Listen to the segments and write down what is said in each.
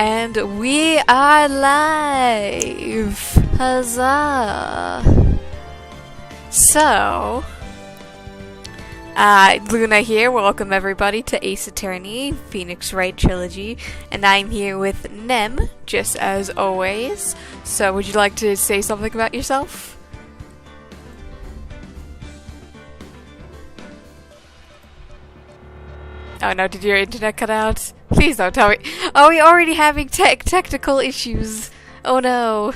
And we are live! Huzzah! So, Luna here. Welcome everybody to Ace Attorney, Phoenix Wright trilogy, and I'm here with Nem, just as always. So, would you like to say something about yourself? Oh no, did your internet cut out? Please don't tell me. Oh, we're already having technical issues. Oh no.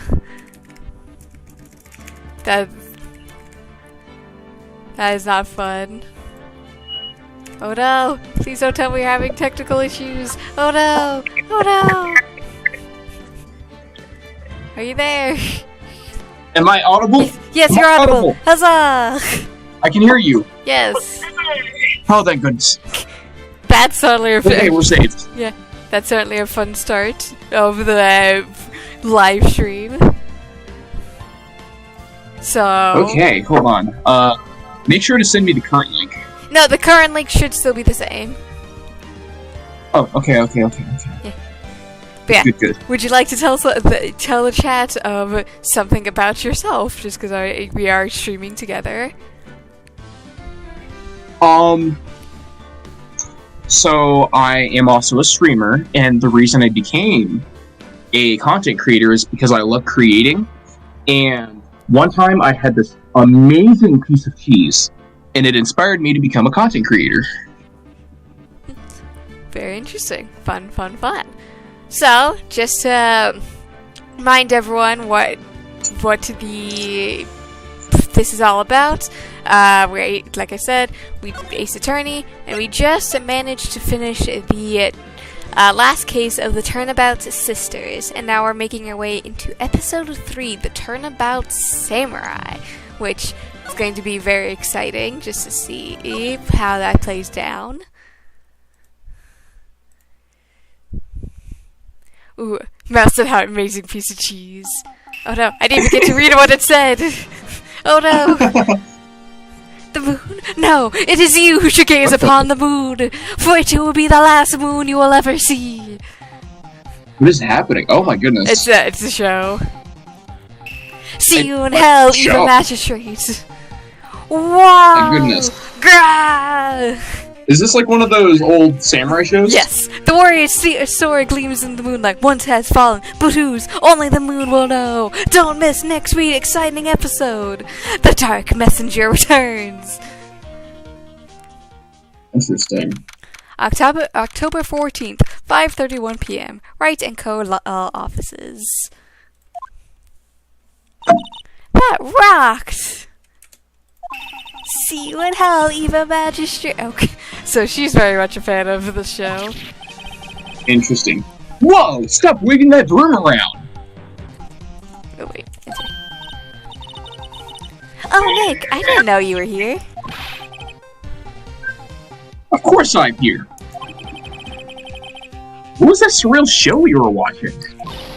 That is not fun. Oh no. Please don't tell me we're having technical issues. Oh no. Oh no. Are you there? Am I audible? Yes, you're audible. Huzzah! I can hear you. Yes. Oh, thank goodness. That's certainly a Okay, we're saved. Yeah, that's certainly a fun start of the live stream. So Okay, hold on. Make sure to send me the current link. no, the current link should still be the same. Oh, okay. Yeah. But yeah, Good. would you like to tell the chat of something about yourself? Just because we are streaming together. So I am also a streamer, and the reason I became a content creator is because I love creating. And one time I had this amazing piece of cheese, and it inspired me to become a content creator. Very interesting. Fun. So, just to remind everyone what this is all about. We're, like I said, we Ace Attorney, and we just managed to finish the last case of the Turnabout Sisters, and now we're making our way into episode 3, the Turnabout Samurai, which is going to be very exciting just to see how that plays down. Ooh, Mouse said, how amazing piece of cheese. Oh no, I didn't even get to read what it said. Oh no. The moon? No, it is you who should gaze upon the moon, for it will be the last moon you will ever see. What is happening? Oh my goodness. It's a show. See you in hell, evil magistrate. Wow. My goodness. Grah! Is this like one of those old samurai shows? Yes. The warrior's sword gleams in the moonlight. Once has fallen, but whose? Only the moon will know. Don't miss next week's exciting episode. The Dark Messenger returns. Interesting. October 14th, 5:31 p.m. Wright & Co. offices. That rocked! See you in hell, Eva Magistrate. Okay, so she's very much a fan of the show. Interesting. Whoa! Stop waving that broom around! Oh, wait. Oh, Nick, I didn't know you were here. Of course I'm here! What was that surreal show we were watching?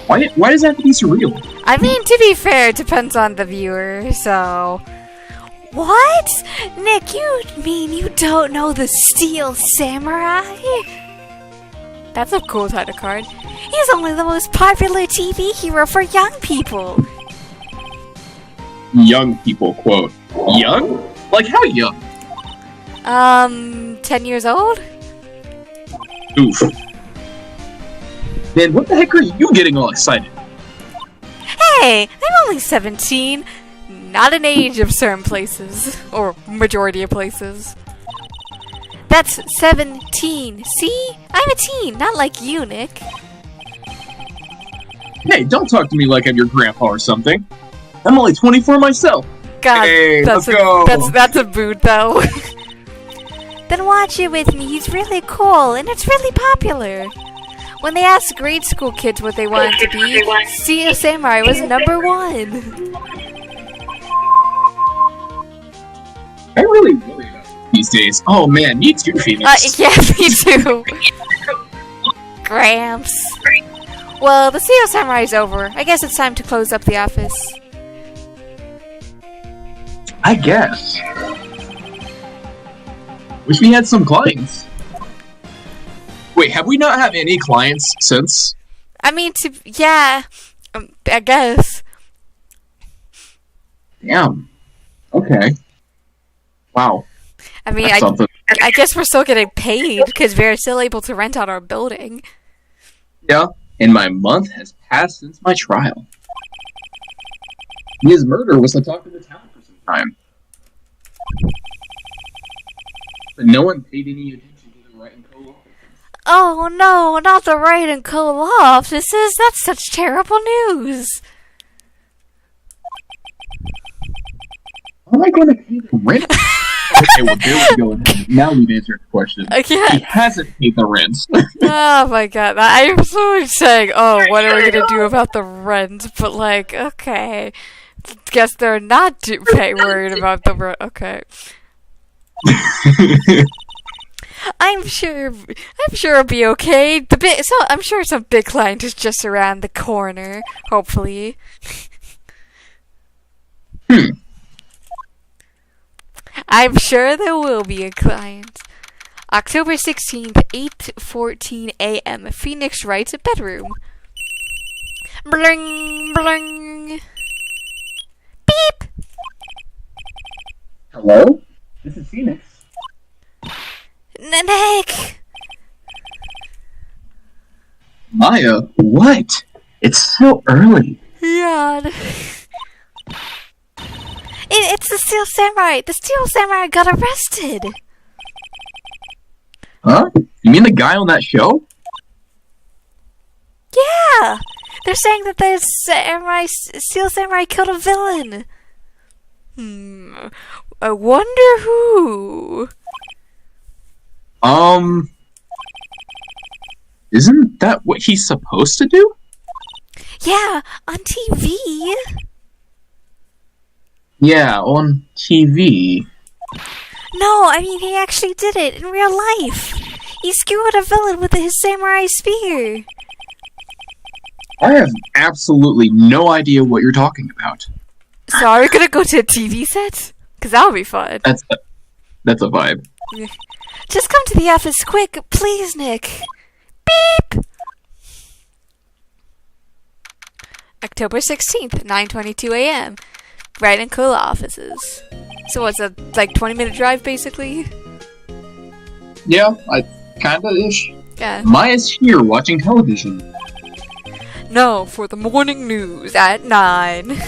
Why does that have to be surreal? I mean, to be fair, it depends on the viewer, so... What? Nick, you mean you don't know the Steel Samurai? That's a cool title card. He's only the most popular TV hero for young people. Young people, quote. Young? Like how young? 10 years old? Oof. Man, what the heck are you getting all excited? Hey, I'm only 17. Not an age of certain places. Or majority of places. That's 17. See? I'm a teen, not like you, Nick. Hey, don't talk to me like I'm your grandpa or something. I'm only 24 myself. God, hey, that's let's go. That's a boot, though. Then watch it with me. He's really cool, and it's really popular. When they asked grade school kids what they wanted to be, Steel Samurai was number 1. I really these days. Oh man, me too, Phoenix. Yeah, me too. Gramps. Well, the Steel Samurai is over. I guess it's time to close up the office. I guess. Wish we had some clients. Wait, have we not had any clients since? I mean, yeah, I guess. Damn. Okay. Wow. I mean, I guess we're still getting paid because we're still able to rent out our building. Yeah. And my month has passed since my trial. His murder was the talk of the town for some time. But no one paid any attention to the Wright and Co. offices. Oh no, not the Wright and Co. offices. That's such terrible news. How am I going to pay the rent? Okay, well, there we go. Now we've answered the question. Okay. He hasn't paid the rent. Oh my god. I was so saying, oh, what are we going to do about the rent? But like, okay. Guess they're not worried about the rent. Okay. I'm sure it'll be okay. I'm sure some big client is just around the corner, hopefully. I'm sure there will be a client. October 16th, 8:14 a.m. Phoenix Wright's bedroom. Bling, bling. Beep. Hello? This is Phoenix. Nick. Maya, what? It's so early. Yeah. It's the Steel Samurai. The Steel Samurai got arrested. Huh? You mean the guy on that show? Yeah. They're saying that the Steel Samurai killed a villain. I wonder who. Isn't that what he's supposed to do? Yeah, on TV. Yeah, on TV. No, I mean, he actually did it in real life. He skewered a villain with his samurai spear. I have absolutely no idea what you're talking about. So are we gonna go to a TV set? Because that'll be fun. That's a vibe. Just come to the office quick, please, Nick. Beep! October 16th, 9:22 a.m. Wright and Co. offices. So what's a, 20-minute drive, basically? Yeah, kinda-ish. Yeah. Maya's here watching television. No, for the morning news at 9.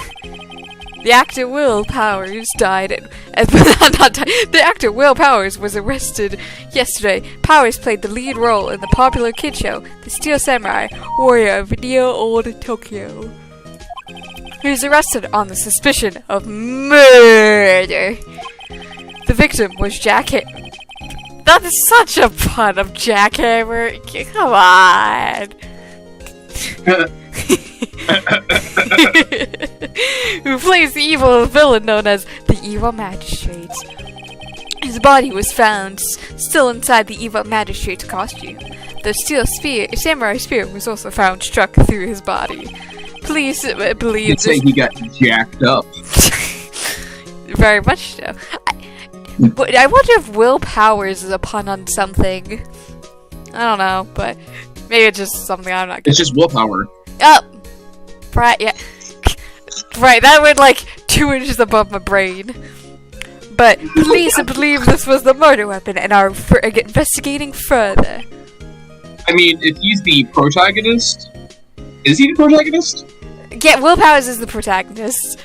The actor Will Powers died the actor Will Powers was arrested yesterday. Powers played the lead role in the popular kid show, The Steel Samurai, Warrior of Neo Old Tokyo. He was arrested on the suspicion of murder. The victim was Jack Hammer. That is such a pun of Jack Hammer. Come on. Who plays the evil villain known as the Evil Magistrate. His body was found still inside the Evil Magistrate's costume. The steel samurai spear was also found struck through his body. Police believe You'd say he got jacked up. Very much so. I wonder if Will Powers is a pun on something. I don't know, but maybe it's just something I'm not getting. It's just willpower. Oh! Right, yeah. Right, that went 2 inches above my brain. But police believe this was the murder weapon and are investigating further. I mean, if he's the protagonist... Is he the protagonist? Yeah, Will Powers is the protagonist.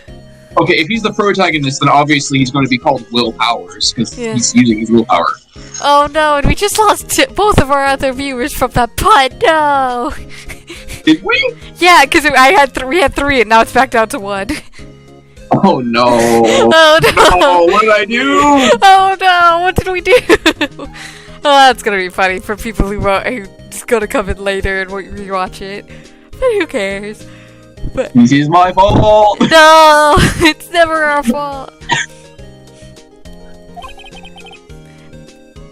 Okay, if he's the protagonist, then obviously he's going to be called Will Powers, because he's using his willpower. Oh no, and we just lost both of our other viewers from that pun, no! Did we? Yeah, because we had 3 and now it's back down to 1. Oh no. Oh no. No, what did I do? Oh no, what did we do? Oh, that's gonna be funny for people who's gonna come in later and rewatch it. But who cares? But This is my fault. no, it's never our fault.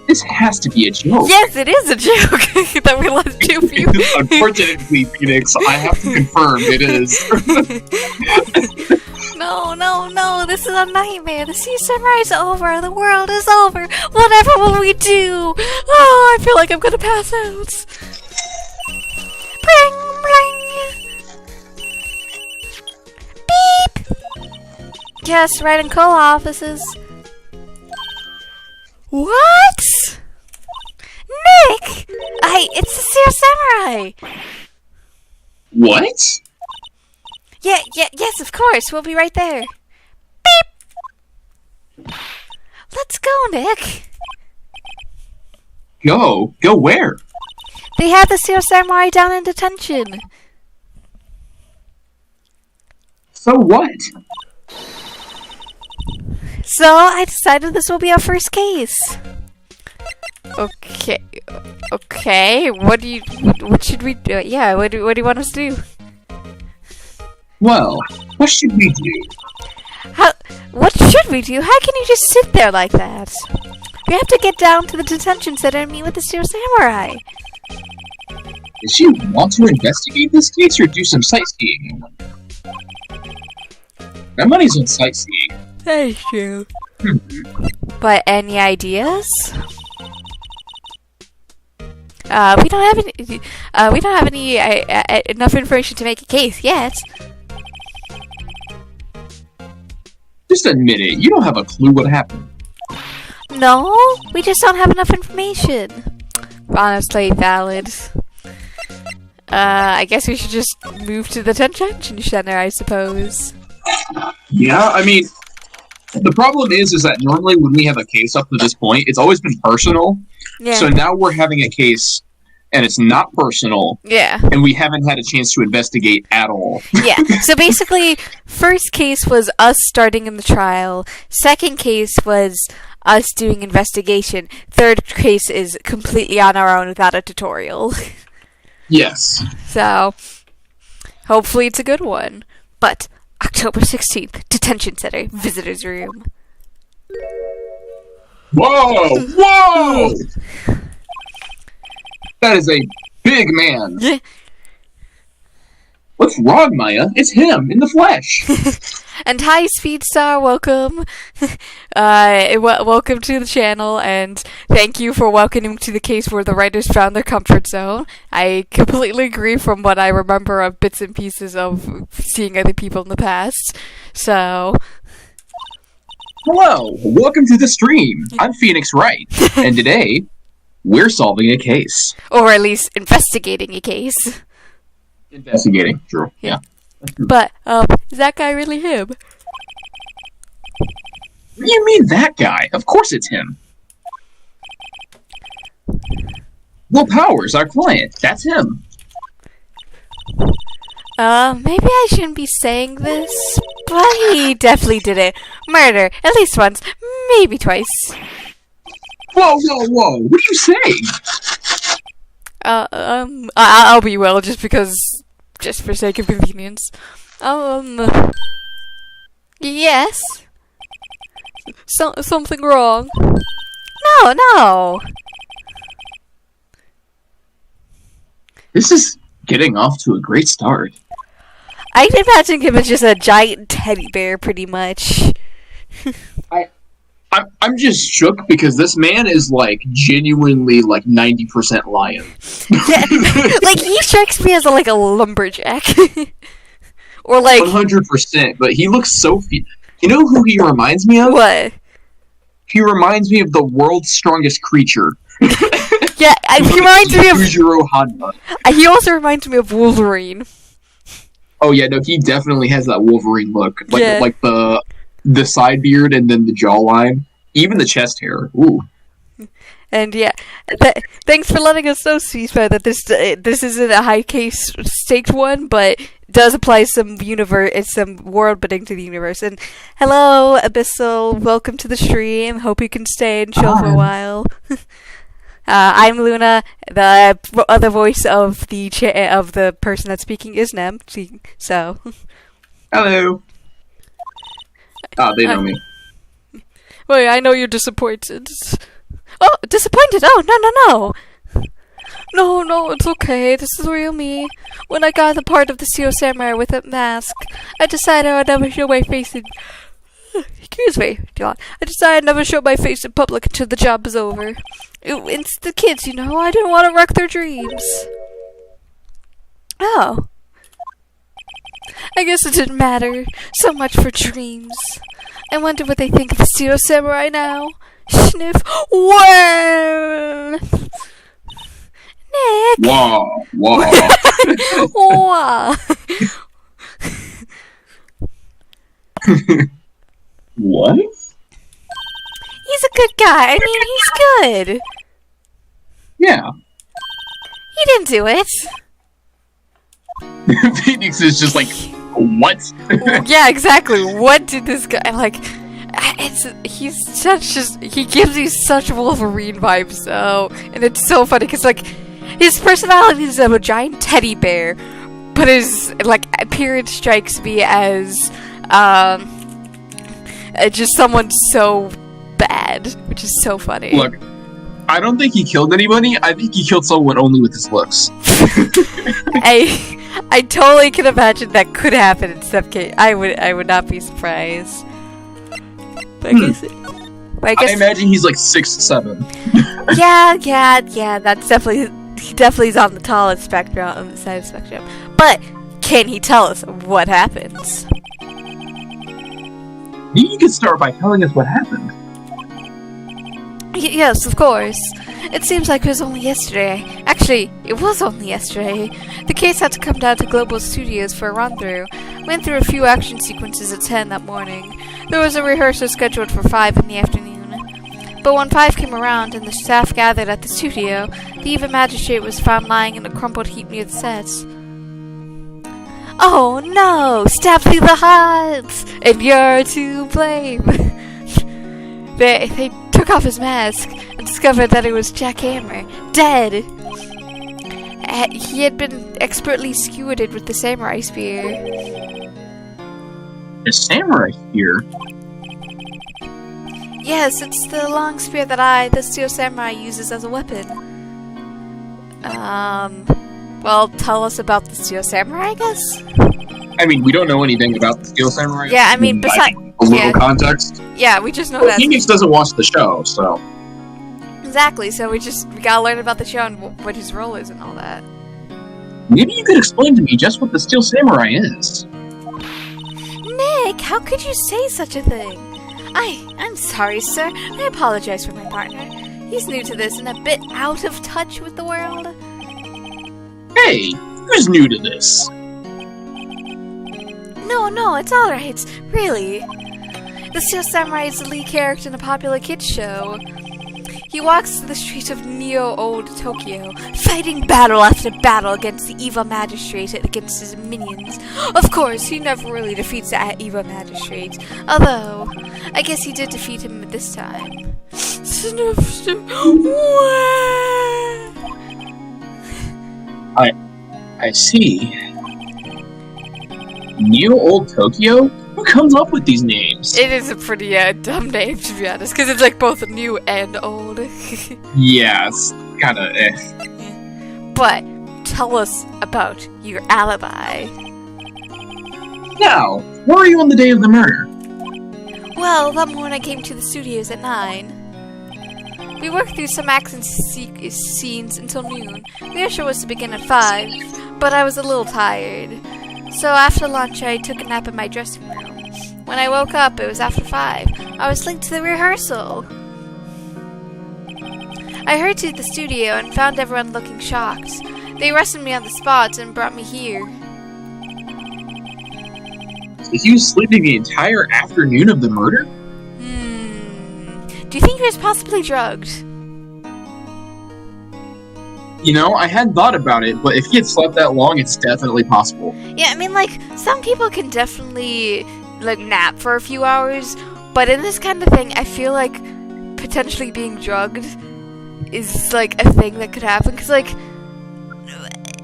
This has to be a joke. Yes, it is a joke that we lost 2 viewers. Unfortunately, Phoenix, I have to confirm it is. No, this is a nightmare. The sea sunrise over. The world is over. Whatever will we do? Oh, I feel like I'm gonna pass out. Bling, bling. Yes, Wright and Co. offices. What? Nick! It's the Seer Samurai! What? Yes, of course. We'll be right there. Beep! Let's go, Nick. Go? Go where? They have the Seer Samurai down in detention. So what? So I decided this will be our first case. Okay. What should we do? Yeah, what do you want us to do? Well, what should we do? What should we do? How can you just sit there like that? We have to get down to the detention center and meet with the Seer Samurai. Does she want to investigate this case or do some sightseeing? My money's on sightseeing. That's true. But any ideas? We don't have any enough information to make a case yet. Just admit it. You don't have a clue what happened. No, we just don't have enough information. Honestly, valid. I guess we should just move to the detention center, I suppose. Yeah, I mean, the problem is that normally when we have a case up to this point, it's always been personal. Yeah. So now we're having a case, and it's not personal. Yeah. And we haven't had a chance to investigate at all. Yeah. So basically, first case was us starting in the trial. Second case was us doing investigation. Third case is completely on our own without a tutorial. Yes. So, hopefully it's a good one. But, October 16th, Detention Center, Visitor's Room. Whoa! Whoa! That is a big man. What's wrong, Maya? It's him, in the flesh. And hi, Speedstar, welcome. Welcome to the channel, and thank you for welcoming to the case where the writers found their comfort zone. I completely agree from what I remember of bits and pieces of seeing other people in the past. So... Hello, welcome to the stream. I'm Phoenix Wright, and today, we're solving a case. Or at least investigating a case. Investigating, true, yeah. But, is that guy really him? What do you mean, that guy? Of course it's him. Will Powers, our client, that's him. Maybe I shouldn't be saying this, but he definitely did it. Murder, at least once, maybe twice. Whoa, what are you saying? I'll be well, just for sake of convenience. Yes? Something wrong? No. This is getting off to a great start. I'd imagine him as just a giant teddy bear, pretty much. I'm just shook because this man is like genuinely like 90% lion. Yeah, like he strikes me as a lumberjack, or like 100%. But he looks so. You know who he reminds me of? What? He reminds me of the world's strongest creature. Yeah, he reminds me of Yujiro Hanma. He also reminds me of Wolverine. Oh yeah, no, he definitely has that Wolverine look, like the side beard and then the jawline, even the chest hair. Ooh. And yeah, thanks for letting us know, Ceasefire, that this isn't a high case staked one, but does apply some world building to the universe. And hello, Abyssal, welcome to the stream. Hope you can stay and chill for a while. I'm Luna. The other voice of the person that's speaking is Nem. So, hello. They know me. Wait, I know you're disappointed. Oh, disappointed? Oh, no. No, it's okay. This is real me. When I got the part of the Seer Samurai with a mask, I decided I would never show my face in... Excuse me, John. I decided I'd never show my face in public until the job is over. It's the kids, you know. I didn't want to wreck their dreams. Oh. I I guess it didn't matter. So much for dreams. I wonder what they think of the Steel Samurai now. Sniff. Well, Nick. Whoa, whoa. Wow. What? He's a good guy. I mean, he's good. Yeah. He didn't do it. Phoenix is just like, what? Yeah, exactly. What did this guy like? He gives me such Wolverine vibes though, and it's so funny because like his personality is of a giant teddy bear, but his like appearance strikes me as just someone so bad, which is so funny. Look, I don't think he killed anybody. I think he killed someone only with his looks. I totally can imagine that could happen in some case. I would not be surprised. But I imagine he's like 6'7". Yeah. That's he definitely is on the tallest spectrum, on the side of the spectrum. But can he tell us what happens? Maybe you could start by telling us what happened. Yes, of course. It seems like it was only yesterday. Actually, it was only yesterday. The case had to come down to Global Studios for a run-through. Went through a few action sequences at 10 that morning. There was a rehearsal scheduled for 5 in the afternoon. But when 5 came around and the staff gathered at the studio, the evil magistrate was found lying in a crumpled heap near the sets. Oh no! Stabbed through the heart! And you're to blame! They took off his mask and discovered that it was Jack Hammer, dead. He had been expertly skewered with the samurai spear. A samurai spear? Yes, it's the long spear that the Steel Samurai, uses as a weapon. Well, tell us about the Steel Samurai, I guess? I mean, we don't know anything about the Steel Samurai. Yeah, I mean, besides... A little context. Yeah, we just know that... Phoenix doesn't watch the show, so... Exactly, so we gotta learn about the show and what his role is and all that. Maybe you could explain to me just what the Steel Samurai is. Nick, how could you say such a thing? I'm sorry, sir. I apologize for my partner. He's new to this and a bit out of touch with the world. Hey, who's new to this? No, it's alright. Really. The Steel Samurai is the lead character in a popular kids show. He walks the streets of Neo-Old Tokyo, fighting battle after battle against the evil magistrate and against his minions. Of course, he never really defeats that evil magistrate, although, I guess he did defeat him this time. Sniff, sniff. I see. Neo-Old Tokyo? Who comes up with these names? It is a pretty dumb name, to be honest, because it's like both new and old. Yes, kinda eh. But tell us about your alibi. Now, where were you on the day of the murder? Well, that morning I came to the studios at 9. We worked through some action scenes until noon. The show was to begin at 5, but I was a little tired. So after lunch, I took a nap in my dressing room. When I woke up, it was after 5. I was late to the rehearsal. I hurried to the studio and found everyone looking shocked. They arrested me on the spot and brought me here. So he was sleeping the entire afternoon of the murder? Do you think he was possibly drugged? You know, I hadn't thought about it, but if he had slept that long, it's definitely possible. Yeah, I mean, like, some people can definitely, like, nap for a few hours, but in this kind of thing, I feel like potentially being drugged is, like, a thing that could happen, because, like,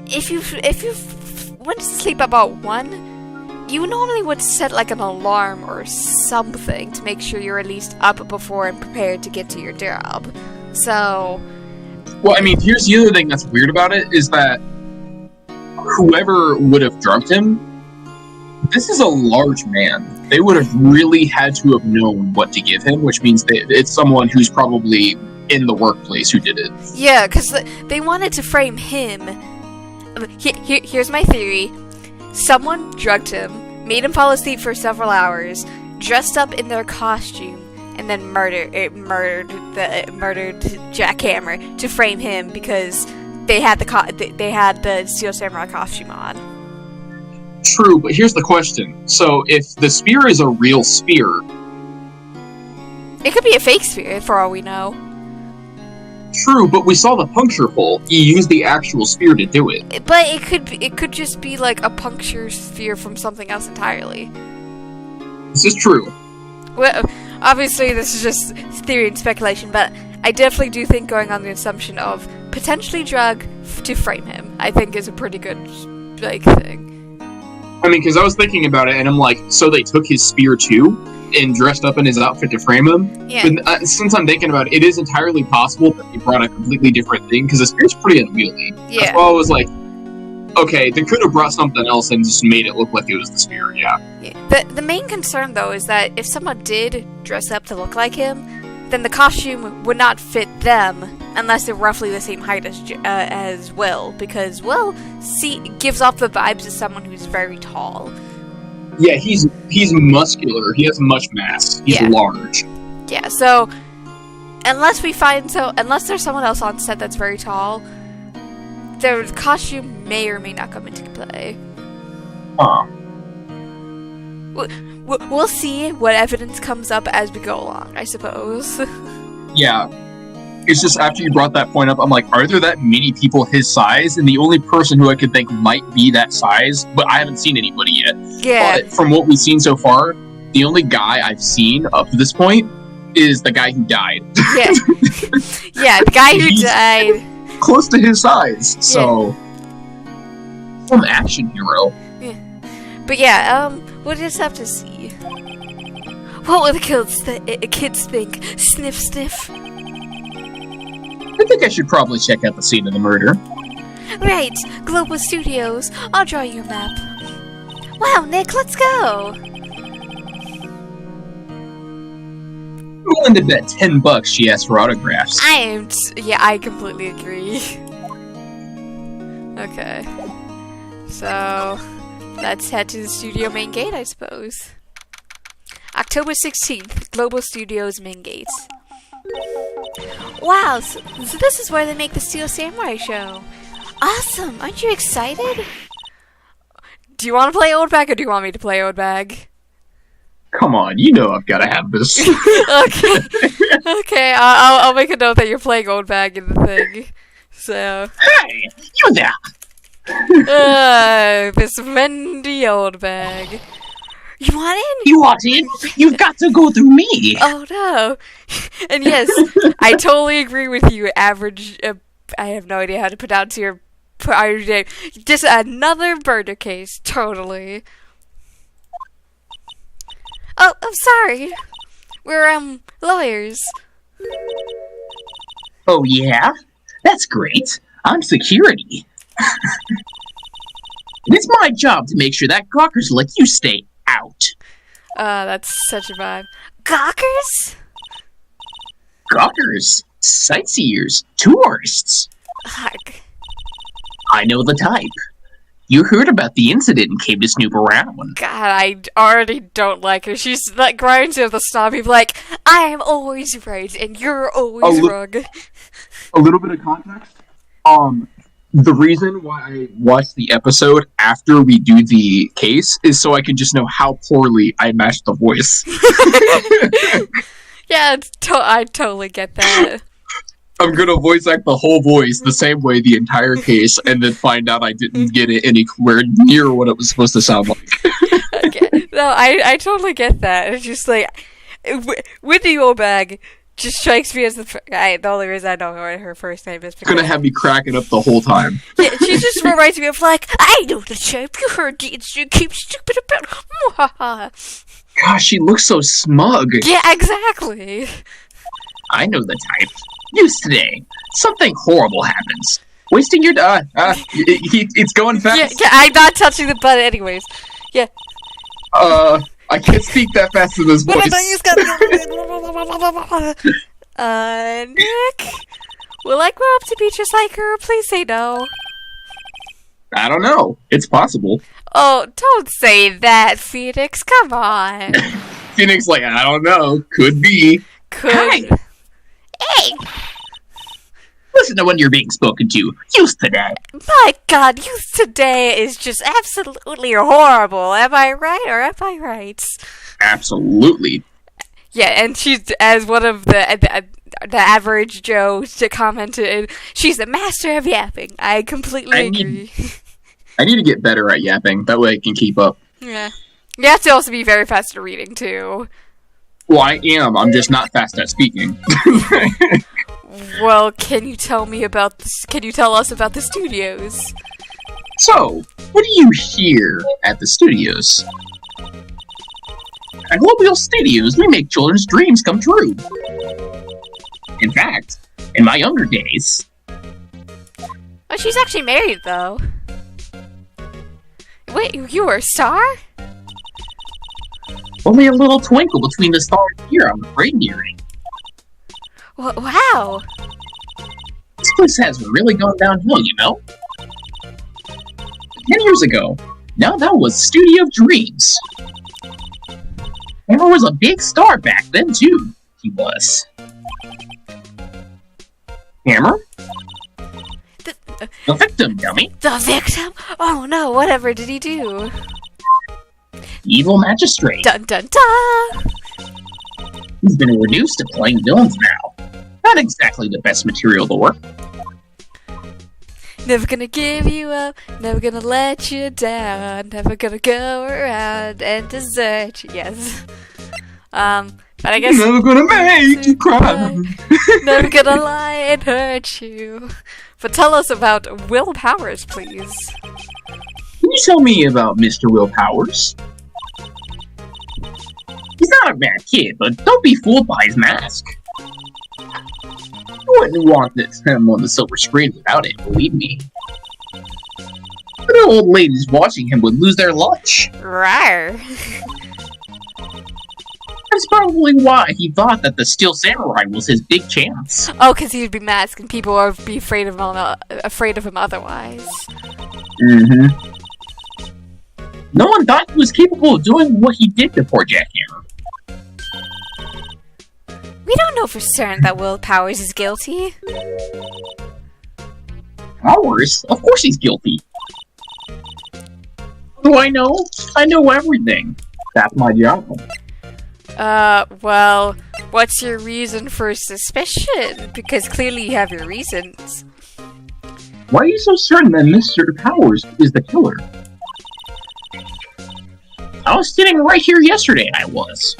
if you went to sleep about 1, you normally would set, like, an alarm or something to make sure you're at least up before and prepared to get to your job. So... Well, I mean, here's the other thing that's weird about it, is that whoever would have drugged him, this is a large man. They would have really had to have known what to give him, which means it's someone who's probably in the workplace who did it. Yeah, because they wanted to frame him. Here's my theory. Someone drugged him, made him fall asleep for several hours, dressed up in their costume, and then murdered Jack Hammer to frame him because they had the Steel Samurai costume on. True, but here's the question. So, if the spear is a real spear... It could be a fake spear, for all we know. True, but we saw the puncture hole. You used the actual spear to do it. But it could just be like a puncture spear from something else entirely. This is true. Well, obviously this is just theory and speculation, but I definitely do think going on the assumption of potentially drug to frame him, I think is a pretty good, like, thing. I mean, because I was thinking about it, and I'm like, so they took his spear too? And dressed up in his outfit to frame him. Yeah. But, since I'm thinking about it, it is entirely possible that they brought a completely different thing, because the spear's pretty unwieldy. Yeah. That's why I was like, okay, they could have brought something else and just made it look like it was the spear, yeah. The main concern, though, is that if someone did dress up to look like him, then the costume would not fit them unless they're roughly the same height as Will, because Will gives off the vibes of someone who's very tall. Yeah, he's muscular. He has much mass. He's large. Yeah, so unless there's someone else on set that's very tall, their costume may or may not come into play. We'll see what evidence comes up as we go along, I suppose. Yeah. It's just after you brought that point up, I'm like, are there that many people his size? And the only person who I could think might be that size, but I haven't seen anybody yet. Yeah. But from what we've seen so far, the only guy I've seen up to this point is the guy who died. Yeah. Yeah, the guy who died. Close to his size, so... Some action hero. Yeah. But yeah, we'll just have to see. What will the kids think? Sniff, sniff. I think I should probably check out the scene of the murder. Right, Global Studios. I'll draw your map. Wow, Nick, let's go. I'm willing to bet $10 she asked for autographs. I completely agree. Okay. So, let's head to the studio main gate, I suppose. October 16th, Global Studios main gates. Wow, so this is where they make the Steel Samurai show. Awesome, aren't you excited? Do you want to play Old Bag or do you want me to play Old Bag? Come on, you know I've got to have this. Okay, I'll make a note that you're playing Old Bag in the thing. So. Hey, you there! This Wendy Old Bag. You want in? You want in? You've got to go through me. Oh no. And yes, I totally agree with you, average. I have no idea how to pronounce your name. Just another murder case, totally. Oh, I'm sorry. We're, lawyers. Oh yeah? That's great. I'm security. It's my job to make sure that gawkers let you stay out. That's such a vibe. Gawkers? Gawkers, sightseers, tourists. Ugh. I know the type. You heard about the incident and came to snoop around. God, I already don't like her. She's like grinds of the snobby, like, I am always right and you're always wrong. A little bit of context. The reason why I watch the episode after we do the case is so I can just know how poorly I matched the voice. Yeah, I totally get that. I'm gonna voice act the whole voice the same way the entire case, and then find out I didn't get it anywhere near what it was supposed to sound like. Okay. No, I totally get that. It's just like, with the old bag, just strikes me as the only reason I know what her first name is. Gonna have me cracking up the whole time. Yeah, she just reminds me of like, I know the shape, you heard the you keep stupid about. Gosh, she looks so smug. Yeah, exactly. I know the type. News today. Something horrible happens. Wasting your it's going fast. Yeah, I'm not touching the button anyways. Yeah. I can't speak that fast in this voice. Nick? Will I grow up to be just like her? Please say no. I don't know. It's possible. Oh, don't say that, Phoenix. Come on. Phoenix, like, I don't know. Could be. Could. Hey! Hey! Listen to when you're being spoken to. Youth today. My God, youth today is just absolutely horrible. Am I right or am I right? Absolutely. Yeah, and she's, as one of the average Joe commented, she's a master of yapping. I completely agree. I need to get better at yapping. That way I can keep up. Yeah. You have to also be very fast at reading, too. Well, I am. I'm just not fast at speaking. Well, can you tell us about the studios? So, what do you hear at the studios? At Global Studios, we make children's dreams come true. In fact, in my younger days... Oh, she's actually married, though. Wait, you were a star? Only a little twinkle between the stars here, I'm afraid, dearie. Wow! This place has really gone downhill, you know? 10 years ago, now that was Studio of Dreams. Hammer was a big star back then, too. He was. Hammer? The victim, dummy. The victim? Oh no, whatever did he do? Evil magistrate. Dun dun dun! He's been reduced to playing villains now. Not exactly the best material to work. Never gonna give you up, never gonna let you down, never gonna go around and desert you. Yes. But I guess... Never gonna make you cry. Never gonna lie and hurt you. But tell us about Will Powers, please. Can you tell me about Mr. Will Powers? He's not a bad kid, but don't be fooled by his mask. You wouldn't want him on the silver screen without it, believe me. The old ladies watching him would lose their lunch. Rawr. That's probably why he thought that the Steel Samurai was his big chance. Oh, because he would be masked and people would be afraid of him otherwise. Mm-hmm. No one thought he was capable of doing what he did to poor Jack Hammer. We don't know for certain that Will Powers is guilty. Powers? Of course he's guilty. What do I know? I know everything. That's my job. Well, what's your reason for suspicion? Because clearly you have your reasons. Why are you so certain that Mr. Powers is the killer? I was sitting right here yesterday, I was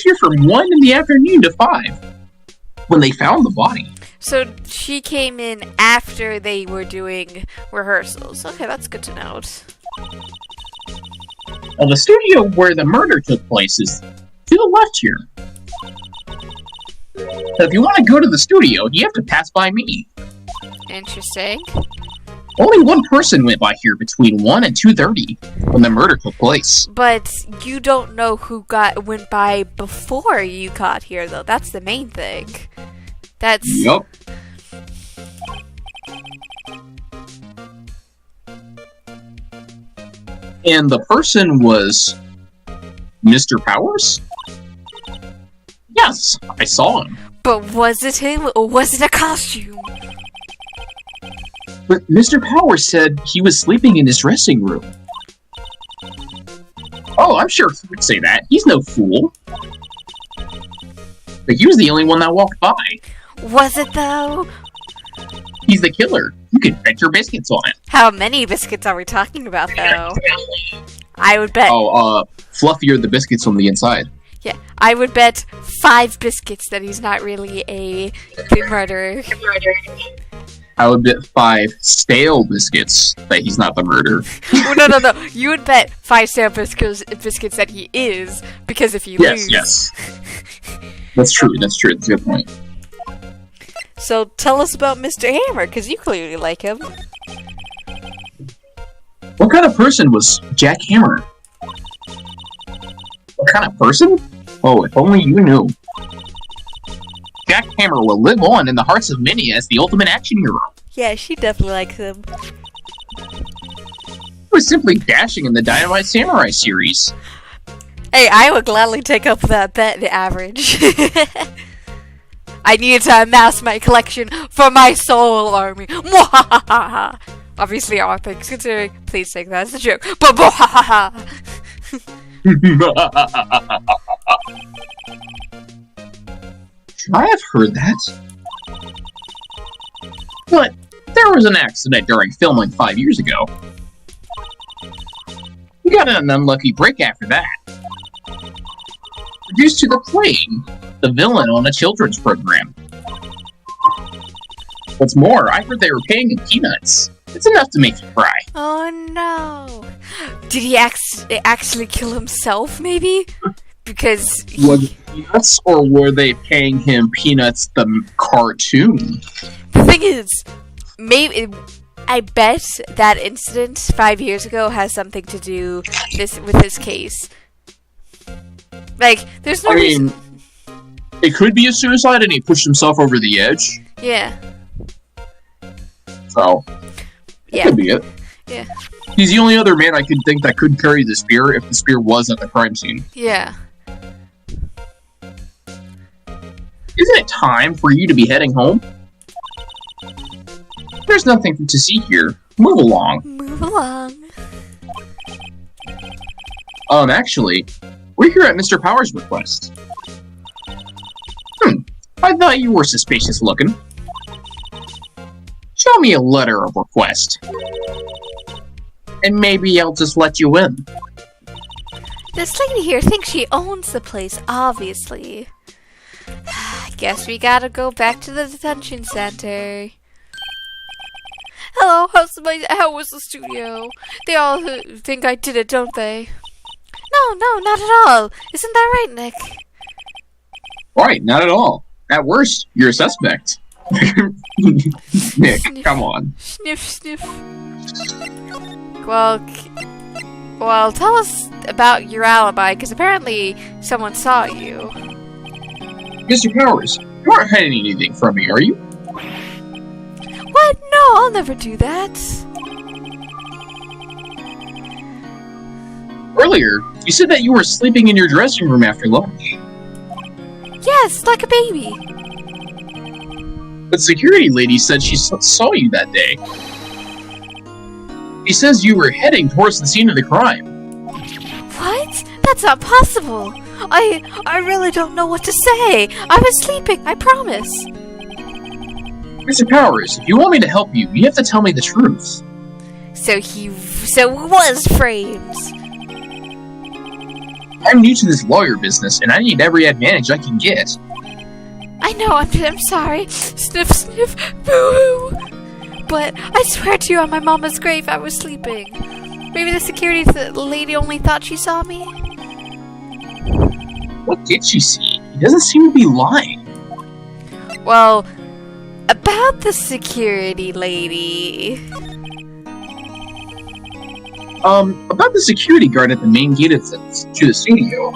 here from 1 in the afternoon to 5, when they found the body. So she came in after they were doing rehearsals. Okay, that's good to note. Well, the studio where the murder took place is to the left here. So if you want to go to the studio, you have to pass by me. Interesting. Only one person went by here between 1 and 2:30 when the murder took place. But you don't know who went by before you got here, though. That's the main thing. That's... Yup. And the person was Mr. Powers? Yes, I saw him. But was it him, or was it a costume? But Mr. Powers said he was sleeping in his dressing room. Oh, I'm sure he would say that. He's no fool. But he was the only one that walked by. Was it, though? He's the killer. You can bet your biscuits on it. How many biscuits are we talking about, though? I would bet... Fluffier the biscuits on the inside. Yeah, I would bet 5 biscuits that he's not really a murderer. I would bet 5 stale biscuits that he's not the murderer. Oh, no. You would bet 5 stale biscuits that he is, because if you lose... Yes. That's true. That's a good point. So tell us about Mr. Hammer, because you clearly like him. What kind of person was Jack Hammer? What kind of person? Oh, if only you knew. Jack Hammer will live on in the hearts of many as the ultimate action hero. Yeah, she definitely likes him. He was simply dashing in the Dynamite Samurai series. Hey, I would gladly take up that bet, average. I needed to amass my collection for my soul army. Mwahaha! Obviously, all things considering, please take that as a joke. But mwahaha! I have heard that. But there was an accident during filming 5 years ago. We got an unlucky break after that. Reduced to the playing the villain on a children's program. What's more, I heard they were paying him peanuts. It's enough to make you cry. Oh no! Did he actually kill himself, maybe? Because Was it peanuts, or were they paying him Peanuts the cartoon? the thing is, maybe I bet that incident 5 years ago has something to do with this case. Like, there's no reason. It could be a suicide, and he pushed himself over the edge. Yeah. So, Yeah. could be it. Yeah. He's the only other man I could think that could carry the spear if the spear was at the crime scene. Yeah. Isn't it time for you to be heading home? There's nothing to see here. Move along. Move along. Actually, we're here at Mr. Power's request. I thought you were suspicious looking. Show me a letter of request. And maybe I'll just let you in. This lady here thinks she owns the place, obviously. Guess we gotta go back to the detention center. Hello, how was the studio? They all think I did it, don't they? No, not at all. Isn't that right, Nick? Right, not at all. At worst, you're a suspect. Nick, come on. Sniff, sniff. Well, tell us about your alibi, because apparently someone saw you. Mr. Powers, you aren't hiding anything from me, are you? What? No, I'll never do that. Earlier, you said that you were sleeping in your dressing room after lunch. Yes, like a baby. The security lady said she saw you that day. She says you were heading towards the scene of the crime. What? That's not possible. I really don't know what to say. I was sleeping, I promise. Mr. Powers, if you want me to help you, you have to tell me the truth. So it was framed. I'm new to this lawyer business, and I need every advantage I can get. I know, I'm sorry. Sniff, sniff, boo-hoo. But I swear to you on my mama's grave I was sleeping. Maybe the security lady only thought she saw me? What did she see? He doesn't seem to be lying. Well, about the security lady... About the security guard at the main gate to the studio.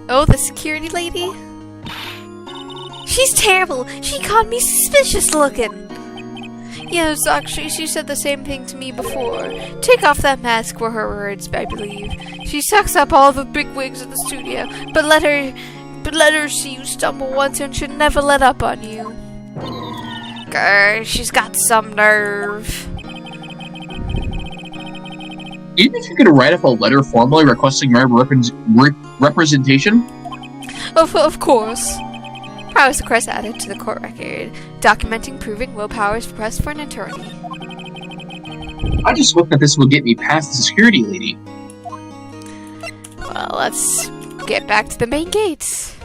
Oh, the security lady? She's terrible. She called me suspicious looking. Yes, actually, she said the same thing to me before. Take off that mask were her words, I believe. She sucks up all the big wigs in the studio, but let her see you stumble once and she'll never let up on you. Grr, she's got some nerve. Do you think you could write up a letter formally requesting my representation? Of course. Powers request added to the court record, documenting proving Will Powers' request for an attorney. I just hope that this will get me past the security lady. Well, let's get back to the main gate.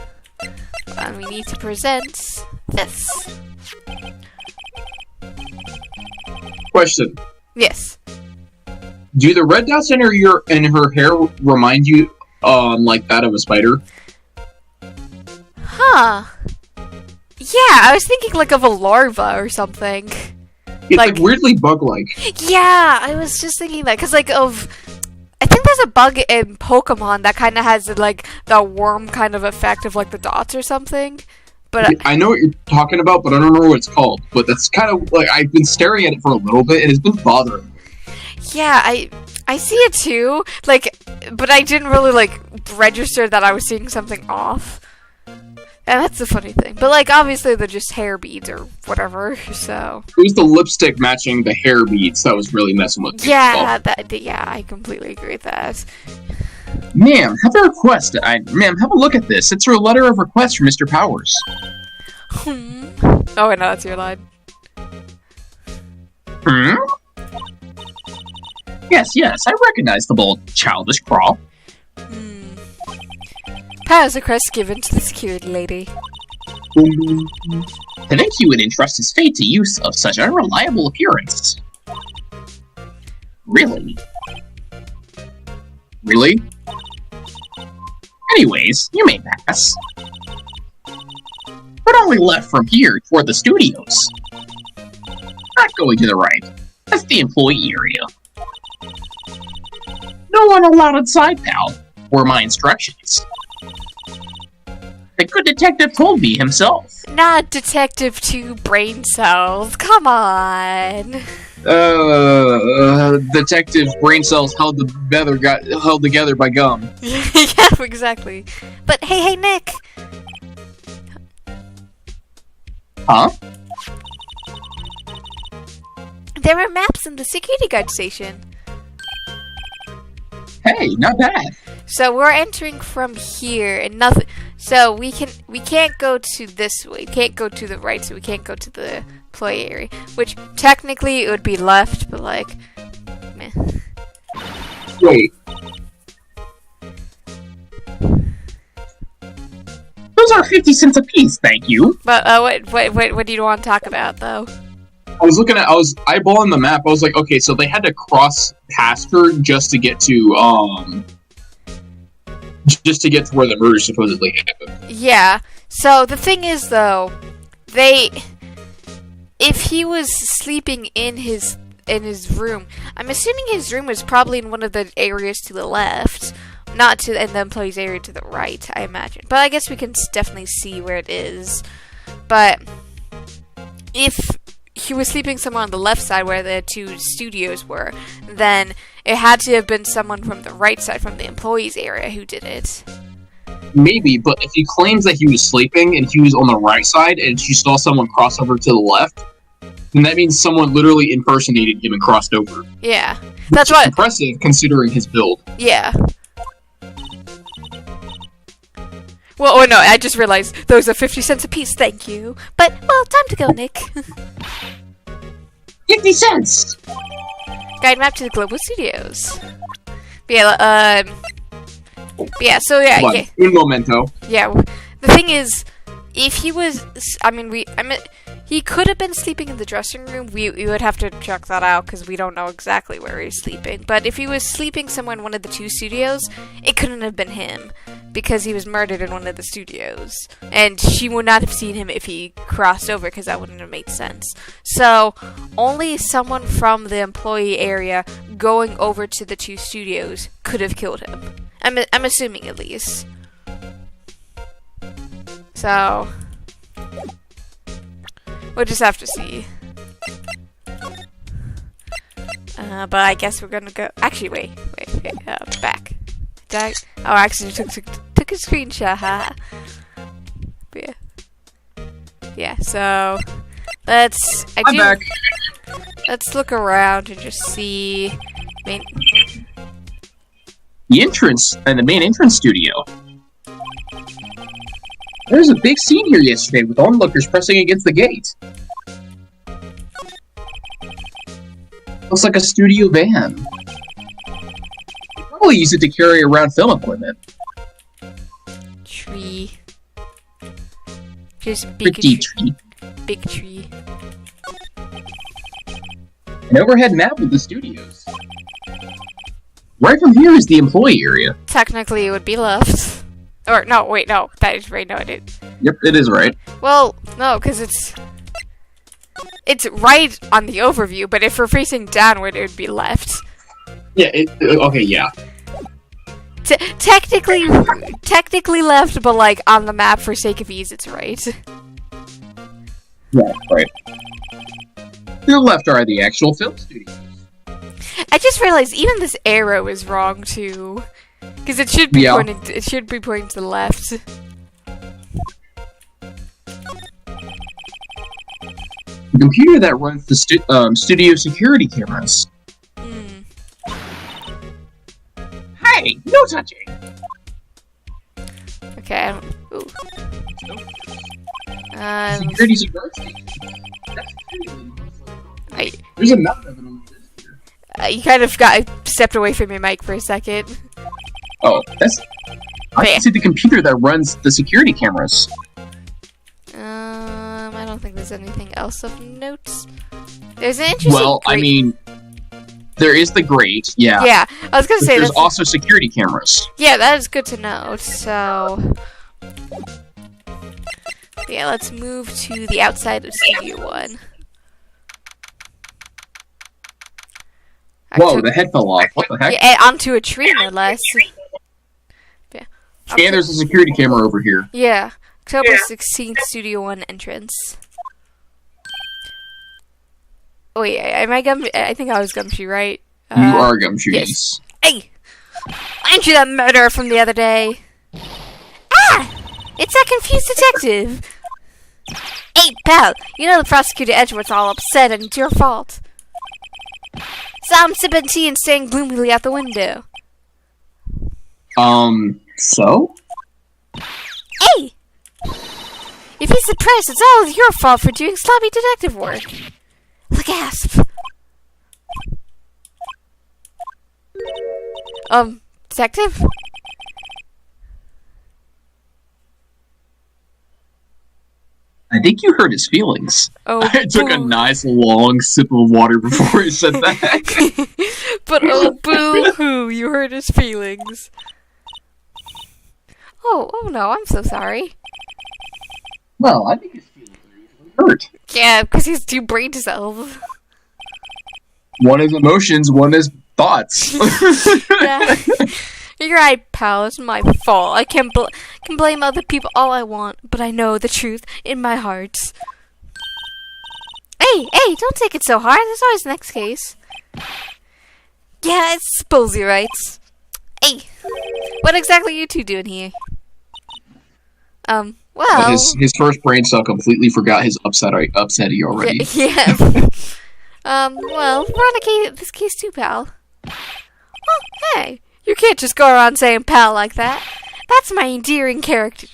And we need to present this. Question. Yes. Do the red dots in her hair remind you, like that of a spider? Huh. Yeah, I was thinking like of a larva or something. It's like weirdly bug-like. Yeah, I was just thinking that, because I think there's a bug in Pokemon that kind of has like the worm kind of effect of like the dots or something. But I know what you're talking about, but I don't remember what it's called. But that's kind of like I've been staring at it for a little bit, and it's been bothering me. yeah, I see it too. Like, but I didn't really like register that I was seeing something off. And that's the funny thing. But like, obviously they're just hair beads or whatever. So It was the lipstick matching the hair beads that was really messing with me. yeah, I completely agree with that. Ma'am, have a request. Ma'am, have a look at this. It's your letter of request from Mr. Powers. Oh, wait, no, that's your line. Hmm? Yes, I recognize the bold, childish crawl. Powers request given to the security lady. To think he would entrust his fate to use of such unreliable appearance. Really? Really? Anyways, you may pass. But only left from here toward the studios. Not going to the right. That's the employee area. No one allowed inside, pal. Were my instructions. The good detective told me himself. Not Detective 2 brain cells. Come on. Detective brain cells held together by gum. Yeah, exactly. But hey, Nick. Huh? There are maps in the security guard station. Hey, not bad. So we're entering from here and nothing. So we can't go to this way. We can't go to the right, so we can't go to the employee area. Which technically it would be left, but like, meh. Wait. Those are 50 cents a piece, thank you. But what do you want to talk about though? I was eyeballing the map. I was like, okay, so they had to cross past her just to get to where the murder supposedly happened. Yeah. So the thing is though, if he was sleeping in his room, I'm assuming his room was probably in one of the areas to the left, not to in the employee's area to the right, I imagine. But I guess we can definitely see where it is. But if he was sleeping somewhere on the left side where the two studios were, then it had to have been someone from the right side, from the employee's area, who did it. Maybe, but if he claims that he was sleeping and he was on the right side and she saw someone cross over to the left, then that means someone literally impersonated him and crossed over. Yeah. That's what. Impressive considering his build. Yeah. Well, oh no, I just realized those are 50 cents a piece, thank you. But, well, time to go, Nick. 50 cents! Guide map to the Global Studios. So yeah, But, yeah. Un momento. Yeah, the thing is, if he was, he could have been sleeping in the dressing room. We would have to check that out because we don't know exactly where he's sleeping. But if he was sleeping somewhere in one of the two studios, it couldn't have been him because he was murdered in one of the studios. And she would not have seen him if he crossed over because that wouldn't have made sense. So only someone from the employee area going over to the two studios could have killed him. I'm assuming at least. So we'll just have to see. But I guess we're gonna go. Actually, wait. Back. I actually took a screenshot. Yeah. So let's. I'm back. Let's look around and just see. The entrance and the main entrance studio. There was a big scene here yesterday with onlookers pressing against the gate. Looks like a studio van. Probably use it to carry around film equipment. Tree. Just big Pretty tree. Big tree. An overhead map of the studios. Right from here is the employee area. Technically, it would be left. Or, no, wait, no. That is right. No, it is. Yep, it is right. Well, no, because it's right on the overview, but if we're facing downward, it would be left. Yeah, okay, yeah. Technically left, but, like, on the map, for sake of ease, it's right. Yeah, right. To the left are the actual film studios. I just realized even this arrow is wrong too, because it should be pointing. It should be pointing to the left. The computer that runs the studio security cameras. Hey, no touching. Okay. Ooh. Security's a guard station. There's a map of it over this. You kind of stepped away from your mic for a second. Oh, I can see the computer that runs the security cameras. I don't think there's anything else of note. There's an interesting. Well, I mean, there is the grate. Yeah. Yeah, I was gonna say there's also security cameras. Yeah, that is good to know. So, yeah, let's move to the outside of Studio 1. Whoa, the head fell off. What the heck? Yeah, onto a tree, no less. Yeah. And there's a security camera over here. Yeah. October 16th, Studio 1 entrance. Oh, wait, am I I think I was Gumshoe, right? You are Gumshoe, yes. Hey! Aren't you that murderer from the other day? Ah! It's that confused detective! Hey, pal! You know the prosecutor Edgeworth's all upset and it's your fault. Saw him sipping tea and staring gloomily out the window. So? Hey! If he's depressed, it's all your fault for doing sloppy detective work. The gasp. Detective? I think you hurt his feelings. Oh, I took a nice long sip of water before he said that. But oh, boo-hoo, you hurt his feelings. Oh no, I'm so sorry. Well, I think his feelings are usually hurt. Yeah, because he's two brain cells. One is emotions, one is thoughts. Yeah. You're right, pal. It's my fault. I can blame other people all I want, but I know the truth in my heart. Hey, don't take it so hard. There's always the next case. Yeah, it's Sposey, right? Hey, what exactly are you two doing here? Well... His first brain cell completely forgot his upsetty already. Yeah. Well, we're on this case too, pal. Oh, hey. You can't just go around saying pal like that. That's my endearing character.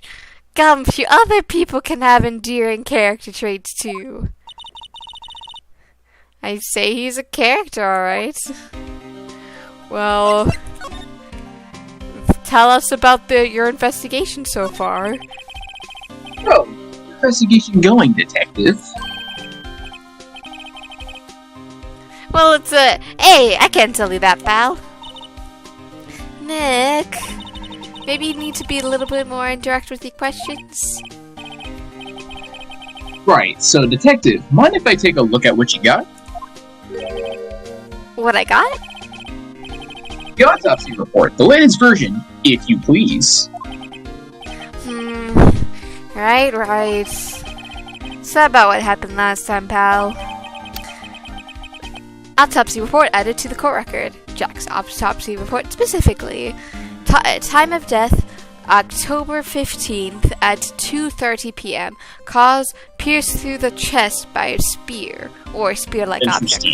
Gumshoe, other people can have endearing character traits too. I say he's a character, alright. Well, tell us about your investigation so far. Oh, investigation going, detective. Well, it's hey, I can't tell you that, pal. Nick, maybe you need to be a little bit more indirect with your questions. Right, so detective, mind if I take a look at what you got? What I got? The autopsy report, the latest version, if you please. Right. So about what happened last time, pal. Autopsy report added to the court record. Jack's autopsy report specifically. Time of death, October 15th at 2:30 p.m. Cause pierced through the chest by a spear, or a spear-like object.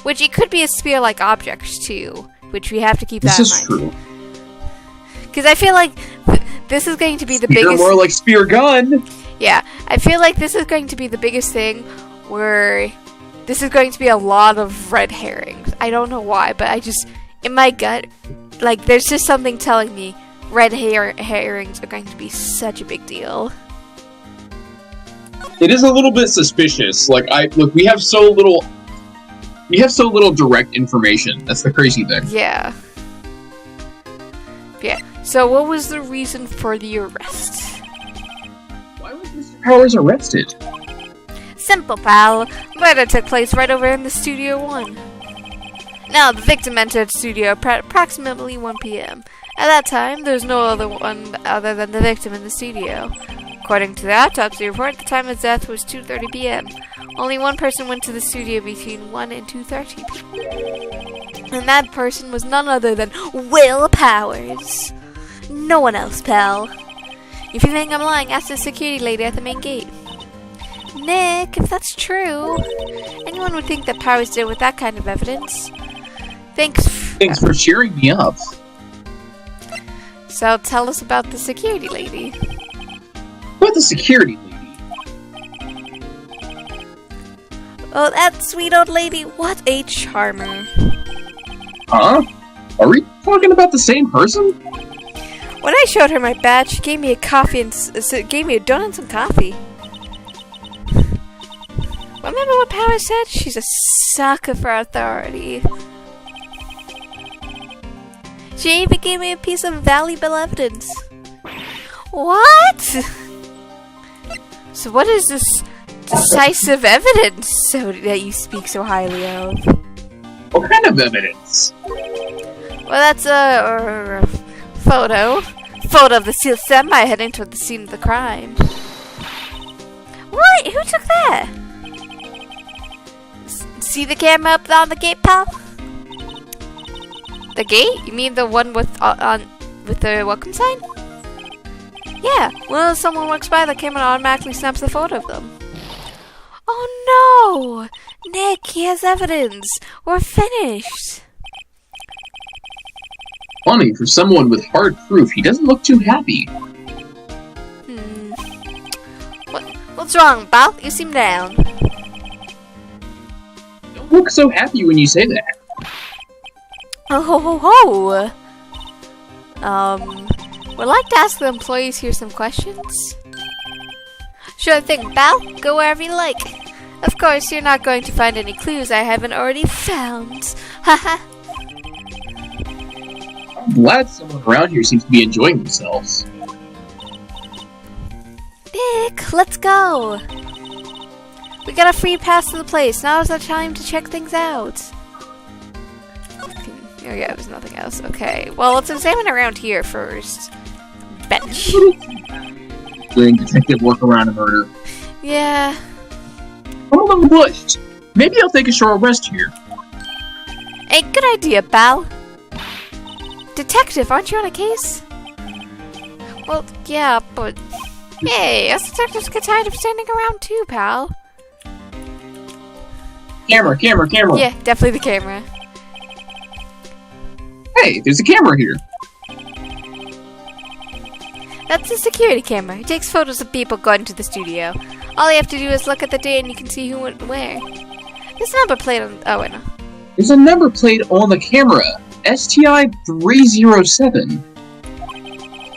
Which it could be a spear-like object too, which we have to keep that in mind. This is true. Because I feel like this is going to be the biggest... more like spear gun! Yeah, I feel like this is going to be the biggest thing where... This is going to be a lot of red herrings. I don't know why, but I just... In my gut, like, there's just something telling me red herrings are going to be such a big deal. It is a little bit suspicious. Look, we have so little direct information. That's the crazy thing. Yeah. So what was the reason for the arrest? Why was Mr. Powers arrested? Simple, pal. Murder took place right over in the Studio 1. Now, the victim entered studio at approximately 1 p.m. At that time, there was no other one other than the victim in the studio. According to the autopsy report, the time of death was 2:30 p.m. Only one person went to the studio between 1 and 2:30 p.m. And that person was none other than Will Powers. No one else, pal. If you think I'm lying, ask the security lady at the main gate. Nick, if that's true, anyone would think that Powers did with that kind of evidence. Thanks for cheering me up. So tell us about the security lady. What the security lady? Oh, that sweet old lady. What a charmer. Huh? Are we talking about the same person? When I showed her my badge, she gave me a coffee and gave me a donut and some coffee. Remember what Powers said? She's a sucker for authority. She even gave me a piece of valuable evidence. What? So what is this decisive evidence that you speak so highly of? What kind of evidence? Well, that's a photo. Photo of the sealed semi heading toward the scene of the crime. What? Who took that? See the camera up on the gate, pal? The gate? You mean the one with the welcome sign? Yeah. Well, if someone walks by, the camera automatically snaps the photo of them. Oh no! Nick, he has evidence. We're finished. Funny, for someone with hard proof, he doesn't look too happy. What's wrong, pal? You seem down. Don't look so happy when you say that. Oh ho ho ho! Would like to ask the employees here some questions? Sure thing, pal. Go wherever you like. Of course, you're not going to find any clues I haven't already found. Haha. I'm glad someone around here seems to be enjoying themselves. Nick, let's go. We got a free pass to the place. Now is the time to check things out. Oh yeah, there's nothing else. Okay, well, let's examine around here first. Bench. Doing detective work around a murder. Yeah. I'm a little bushed. Maybe I'll take a short rest here. Hey, good idea, pal. Detective, aren't you on a case? Well, yeah, but... Hey, us detectives get tired of standing around too, pal. Camera. Yeah, definitely the camera. Hey, there's a camera here. That's a security camera. It takes photos of people going to the studio. All you have to do is look at the date and you can see who went where. There's a number plate on... Oh, wait, no. There's a number plate on the camera. STI 307.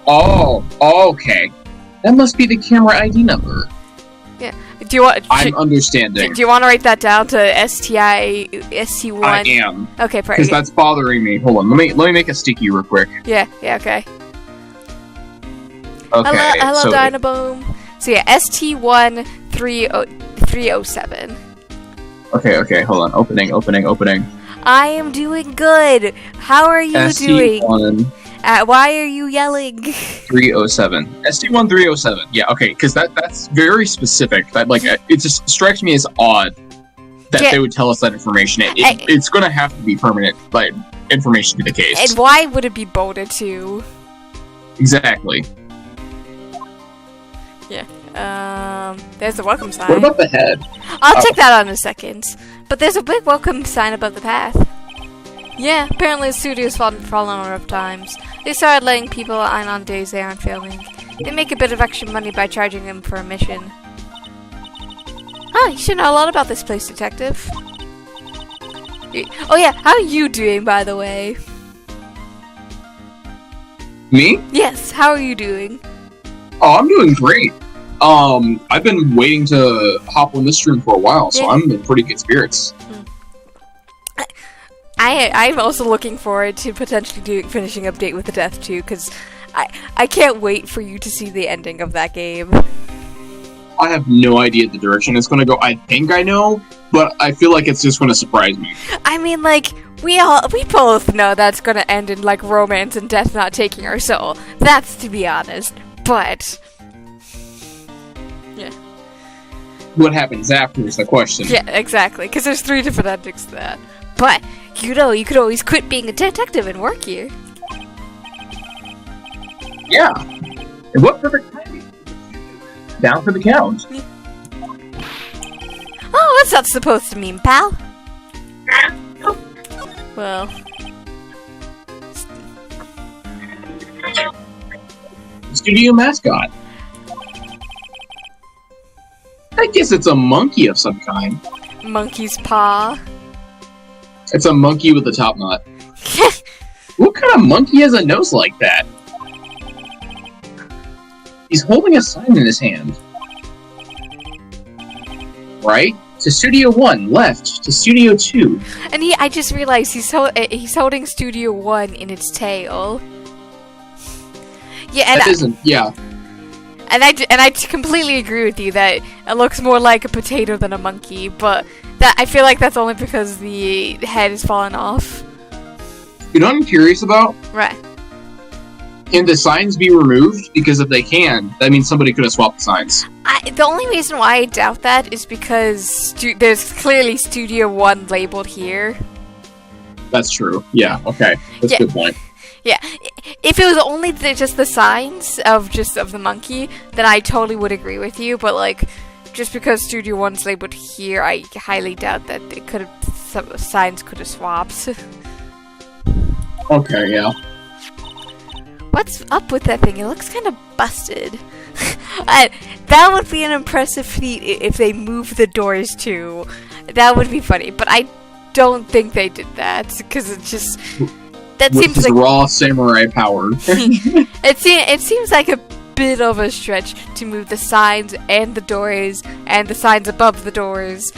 Oh, okay. That must be the camera ID number. Yeah. Do you want... I'm understanding. Do you want to write that down to ST1? I am. Okay, perfect. Because that's bothering me. Hold on, let me make a sticky real quick. Yeah, okay. Okay. Hello, so Dynaboom. So yeah, ST1 307. Okay, hold on. Opening. I am doing good. How are you doing? ST1 Why are you yelling? 307. ST1 307. Yeah, okay, because that's very specific. That it just strikes me as odd that they would tell us that information. It's gonna have to be permanent, information to the case. And why would it be bolded too? Exactly. Yeah. There's the welcome sign. What about the head? I'll check that out in a second. But there's a big welcome sign above the path. Yeah, apparently the studio's fallen on rough times. They started letting people on days they aren't filming. They make a bit of extra money by charging them for admission. Oh, you should know a lot about this place, detective. Oh yeah, how are you doing, by the way? Me? Yes, how are you doing? Oh, I'm doing great. I've been waiting to hop on this stream for a while, so I'm in pretty good spirits. I'm also looking forward to potentially finishing Update with the Death too, because I can't wait for you to see the ending of that game. I have no idea the direction it's going to go. I think I know, but I feel like it's just going to surprise me. I mean, we both know that's going to end in romance and death not taking our soul. That's to be honest, but what happens after is the question. Yeah, exactly. Because there's 3 different endings to that. But, you could always quit being a detective and work here. Yeah. And what perfect timing. Down for the count. Oh, what's that supposed to mean, pal? Well... Studio mascot. I guess it's a monkey of some kind. Monkey's paw. It's a monkey with a top knot. What kind of monkey has a nose like that? He's holding a sign in his hand. Right? To Studio 1, left. To Studio 2. And I just realized he's holding Studio 1 in its tail. Yeah, and that isn't, yeah. And I completely agree with you that it looks more like a potato than a monkey, but that I feel like that's only because the head is fallen off. You know what I'm curious about? Right. Can the signs be removed? Because if they can, that means somebody could have swapped the signs. The only reason why I doubt that is because there's clearly Studio 1 labeled here. That's true. Yeah, okay. That's a good point. Yeah, if it was only just the signs of the monkey, then I totally would agree with you. But like, just because Studio 1's labeled here, I highly doubt that it could have signs could have swapped. Okay, yeah. What's up with that thing? It looks kind of busted. That would be an impressive feat if they moved the doors too. That would be funny, but I don't think they did that because it's just. That with seems his like raw samurai power. it seems like a bit of a stretch to move the signs and the doors and the signs above the doors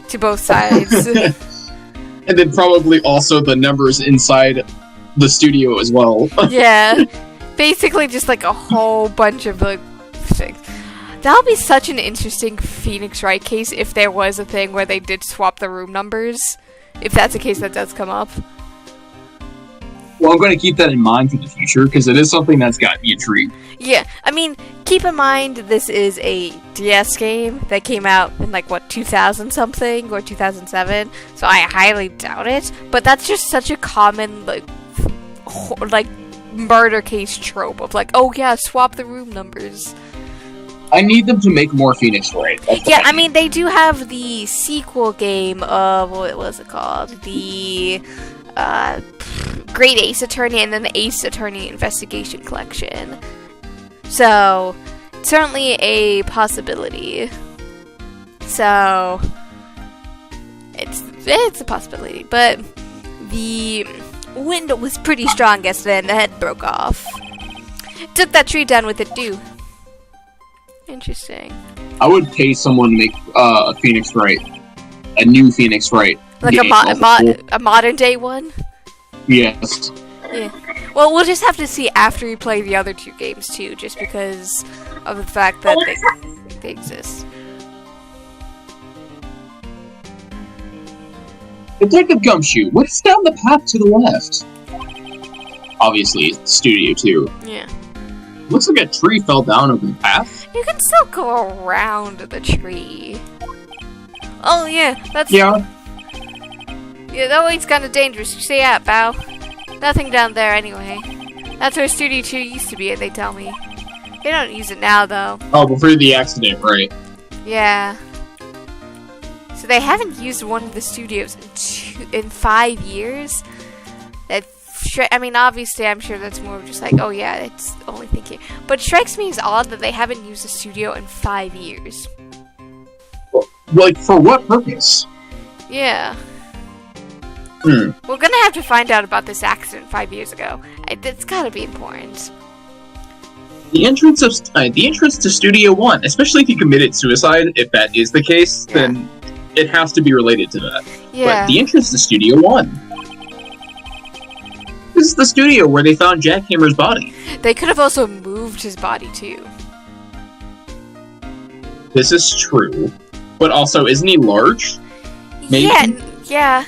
to both sides. And then probably also the numbers inside the studio as well. Yeah, basically just like a whole bunch of like things. That would be such an interesting Phoenix Wright case if there was a thing where they did swap the room numbers. If that's a case that does come up. Well, I'm going to keep that in mind for the future, because it is something that's got me intrigued. Yeah, I mean, keep in mind this is a DS game that came out in, 2000-something, or 2007, so I highly doubt it, but that's just such a common, murder case trope of, oh yeah, swap the room numbers. I need them to make more Phoenix Wright. Yeah, I mean, they do have the sequel game of, what was it called? The, Great Ace Attorney and then the Ace Attorney Investigation Collection. So, certainly a possibility. So, it's a possibility. But the wind was pretty strong yesterday and the head broke off. Took that tree down with it too. Interesting. I would pay someone to make a Phoenix Wright. A new Phoenix Wright. Like a modern day one? Yes. Yeah. Well, we'll just have to see after we play the other two games too, just because of the fact that they exist. Detective Gumshoe, what's down the path to the left? Obviously, it's Studio 2. Yeah. Looks like a tree fell down over the path. You can still go around the tree. Oh yeah, that's... Yeah. Yeah, that way's kinda dangerous. Stay out, Bow. Nothing down there anyway. That's where Studio 2 used to be, they tell me. They don't use it now, though. Oh, before the accident, right. Yeah. So they haven't used one of the studios in 5 years? I mean, obviously, I'm sure that's more of just oh yeah, it's the only thing here. But it strikes me as odd that they haven't used a studio in 5 years. Well, for what purpose? Yeah. We're gonna have to find out about this accident 5 years ago. It's gotta be important. The entrance to Studio 1, especially if you committed suicide, if that is the case, then it has to be related to that. Yeah. But the entrance to Studio 1. This is the studio where they found Jackhammer's body. They could have also moved his body too. This is true. But also, isn't he large? Maybe? Yeah.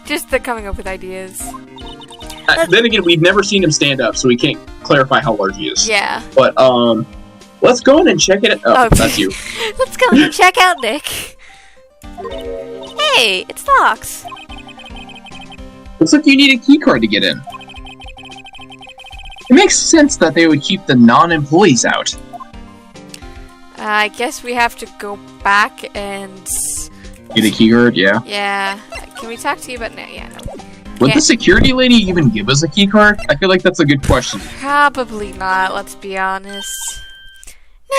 Just they're coming up with ideas. Then again, we've never seen him stand up, so we can't clarify how large he is. Yeah. But, Let's go in and check it out. Oh, that's you. Let's go and check out Nick. Hey, it's locked. Looks like you need a key card to get in. It makes sense that they would keep the non-employees out. I guess we have to go back and... Get a key card, yeah. Yeah. Can we talk to you about... No, yeah, no. Would the security lady even give us a key card? I feel like that's a good question. Probably not, let's be honest.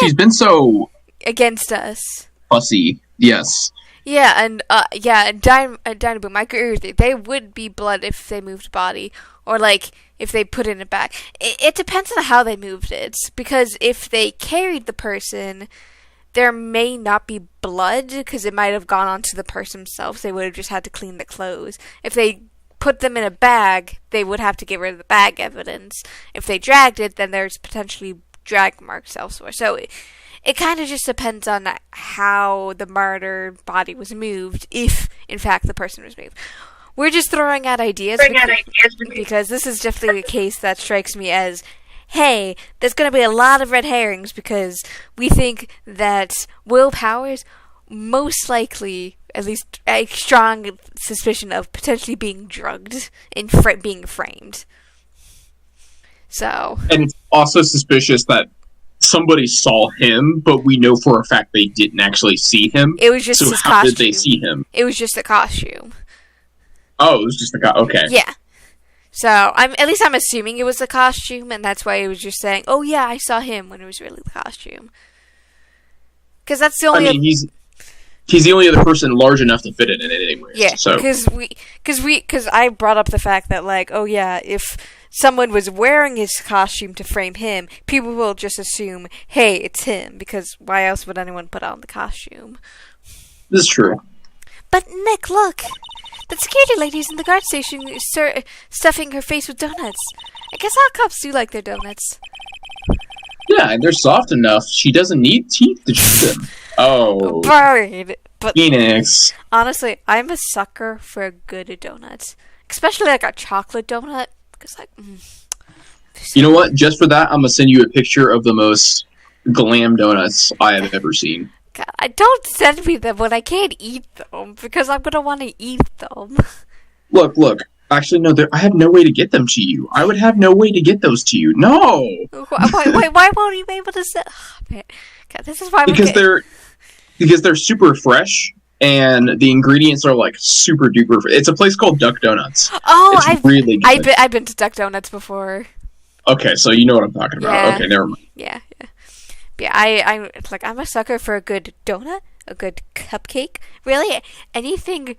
She's been so... Against us. Fussy, yes. Yeah, and Dynaboom, I agree with you. They would be blood if they moved a body. Or, like, if they put it back. It depends on how they moved it. Because if they carried the person, there may not be blood, because it might have gone onto the person themselves. They would have just had to clean the clothes. If they put them in a bag, they would have to get rid of the bag evidence. If they dragged it, then there's potentially drag marks elsewhere. So it kind of just depends on how the murdered body was moved, if, in fact, the person was moved. We're just throwing out ideas because this is definitely a case that strikes me as, hey, there's going to be a lot of red herrings because we think that Will Powers most likely, at least a strong suspicion of potentially being drugged and being framed. So. And it's also suspicious that somebody saw him, but we know for a fact they didn't actually see him. It was just his costume. How did they see him? It was just a costume. Oh, it was just the guy. Okay. Yeah. So I'm assuming it was the costume, and that's why he was just saying, "Oh yeah, I saw him," when it was really the costume. Because that's the only. I mean, he's the only other person large enough to fit it in it anyway. Yeah. So because I brought up the fact that, like, oh yeah, if someone was wearing his costume to frame him, people will just assume, hey, it's him, because why else would anyone put on the costume? This is true. But Nick, look. The security lady's in the guard station stuffing her face with donuts. I guess all cops do like their donuts. Yeah, and they're soft enough. She doesn't need teeth to chew them. Oh. Right. But Phoenix. Honestly, I'm a sucker for a good donut. Especially like a chocolate donut. Because like, You know what? Just for that, I'm going to send you a picture of the most glam donuts I have ever seen. God, don't send me them when I can't eat them, because I'm going to want to eat them. Look. Actually, no, I have no way to get them to you. I would have no way to get those to you. No! Why won't you be able to say... Oh, man. God, this is why because they're super fresh, and the ingredients are, like, super duper... It's a place called Duck Donuts. Oh, really good. I've been to Duck Donuts before. Okay, so you know what I'm talking about. Yeah. Okay, never mind. Yeah. I'm a sucker for a good donut, a good cupcake. Really, anything.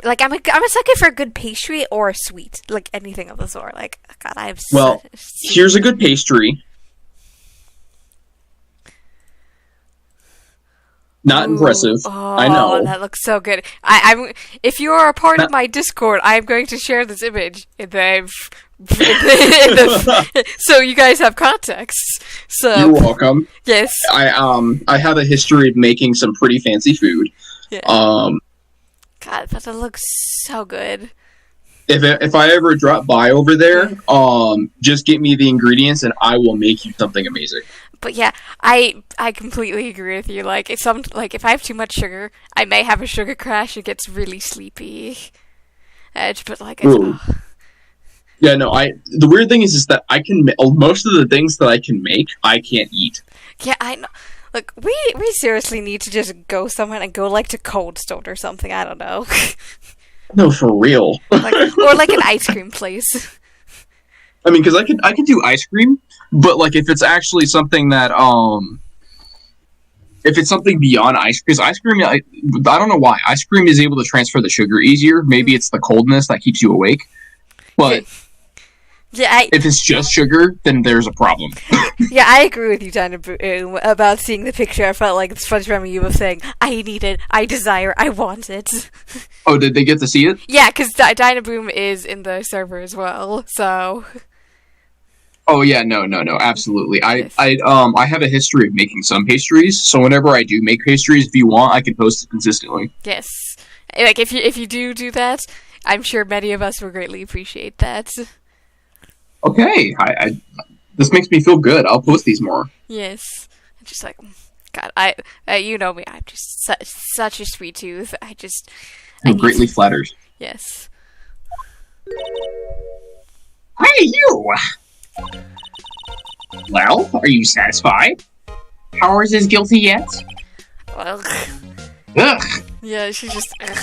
Like I'm a sucker for a good pastry or a sweet, like anything of the sort. Like God, here's a good pastry. Not impressive. Oh, I know. That looks so good. I'm. If you are a part of my Discord, I'm going to share this image so you guys have context. So you're welcome. Yes. I have a history of making some pretty fancy food. Yeah. God, but that looks so good. If I ever drop by over there, just get me the ingredients and I will make you something amazing. But yeah, I completely agree with you. Like if I have too much sugar, I may have a sugar crash. It gets really sleepy. But like, yeah, no. The weird thing is that I can most of the things that I can make, I can't eat. Yeah, I know. Look, we seriously need to just go somewhere and go like to Cold Stone or something. I don't know. No, for real. or like an ice cream place. I mean, because I could do ice cream, but like if it's actually something that if it's something beyond ice cream, because ice cream, I don't know why ice cream is able to transfer the sugar easier. Maybe it's the coldness that keeps you awake. But yeah, if it's just sugar, then there's a problem. Yeah, I agree with you, Dana, about seeing the picture. I felt like it's SpongeBob you of saying, I need it, I desire, I want it. Oh, did they get to see it? Yeah, because Dynaboom is in the server as well, so... Oh yeah, no, absolutely. Yes. I have a history of making some pastries, so whenever I do make pastries, if you want, I can post it consistently. Yes. Like, if you do that, I'm sure many of us will greatly appreciate that. Okay, this makes me feel good. I'll post these more. Yes. Just like, God, you know me. I'm just such a sweet tooth. I I'm greatly flattered. Yes. Hey, you! Well, are you satisfied? Powers is guilty yet? Well, Ugh! yeah, she's just. Ugh.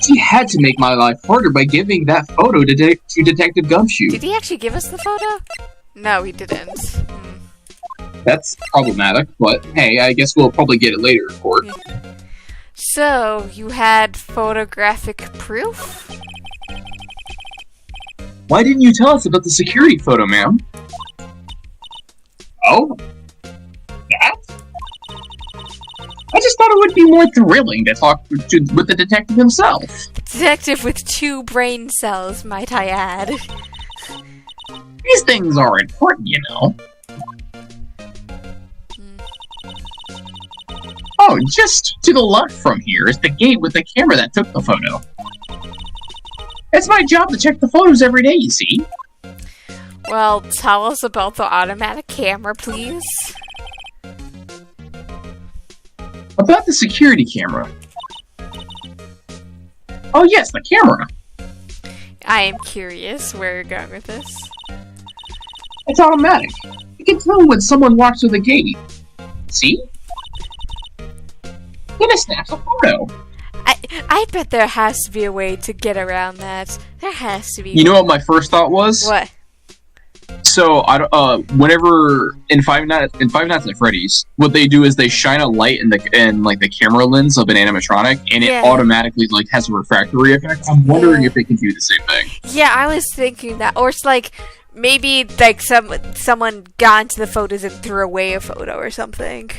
She had to make my life harder by giving that photo to Detective Gumshoe. Did he actually give us the photo? No, he didn't. That's problematic, but hey, I guess we'll probably get it later in court. Yeah. So, you had photographic proof? Why didn't you tell us about the security photo, ma'am? Oh? That? I just thought it would be more thrilling to talk with the detective himself. Detective with 2 brain cells, might I add. These things are important, you know. Oh, just to the left from here is the gate with the camera that took the photo. It's my job to check the photos every day, you see. Well, tell us about the automatic camera, please. About the security camera. Oh yes, the camera. I am curious where you're going with this. It's automatic. You can tell when someone walks through the gate. See? Then it snaps a photo. I bet there has to be a way to get around that. There has to be. You know what my first thought was? What? So whenever in Five Nights at Freddy's, what they do is they shine a light in the camera lens of an animatronic, and it automatically like has a refractory effect. I'm wondering if they can do the same thing. Yeah, I was thinking that, or it's like maybe like someone got into the photos and threw away a photo or something.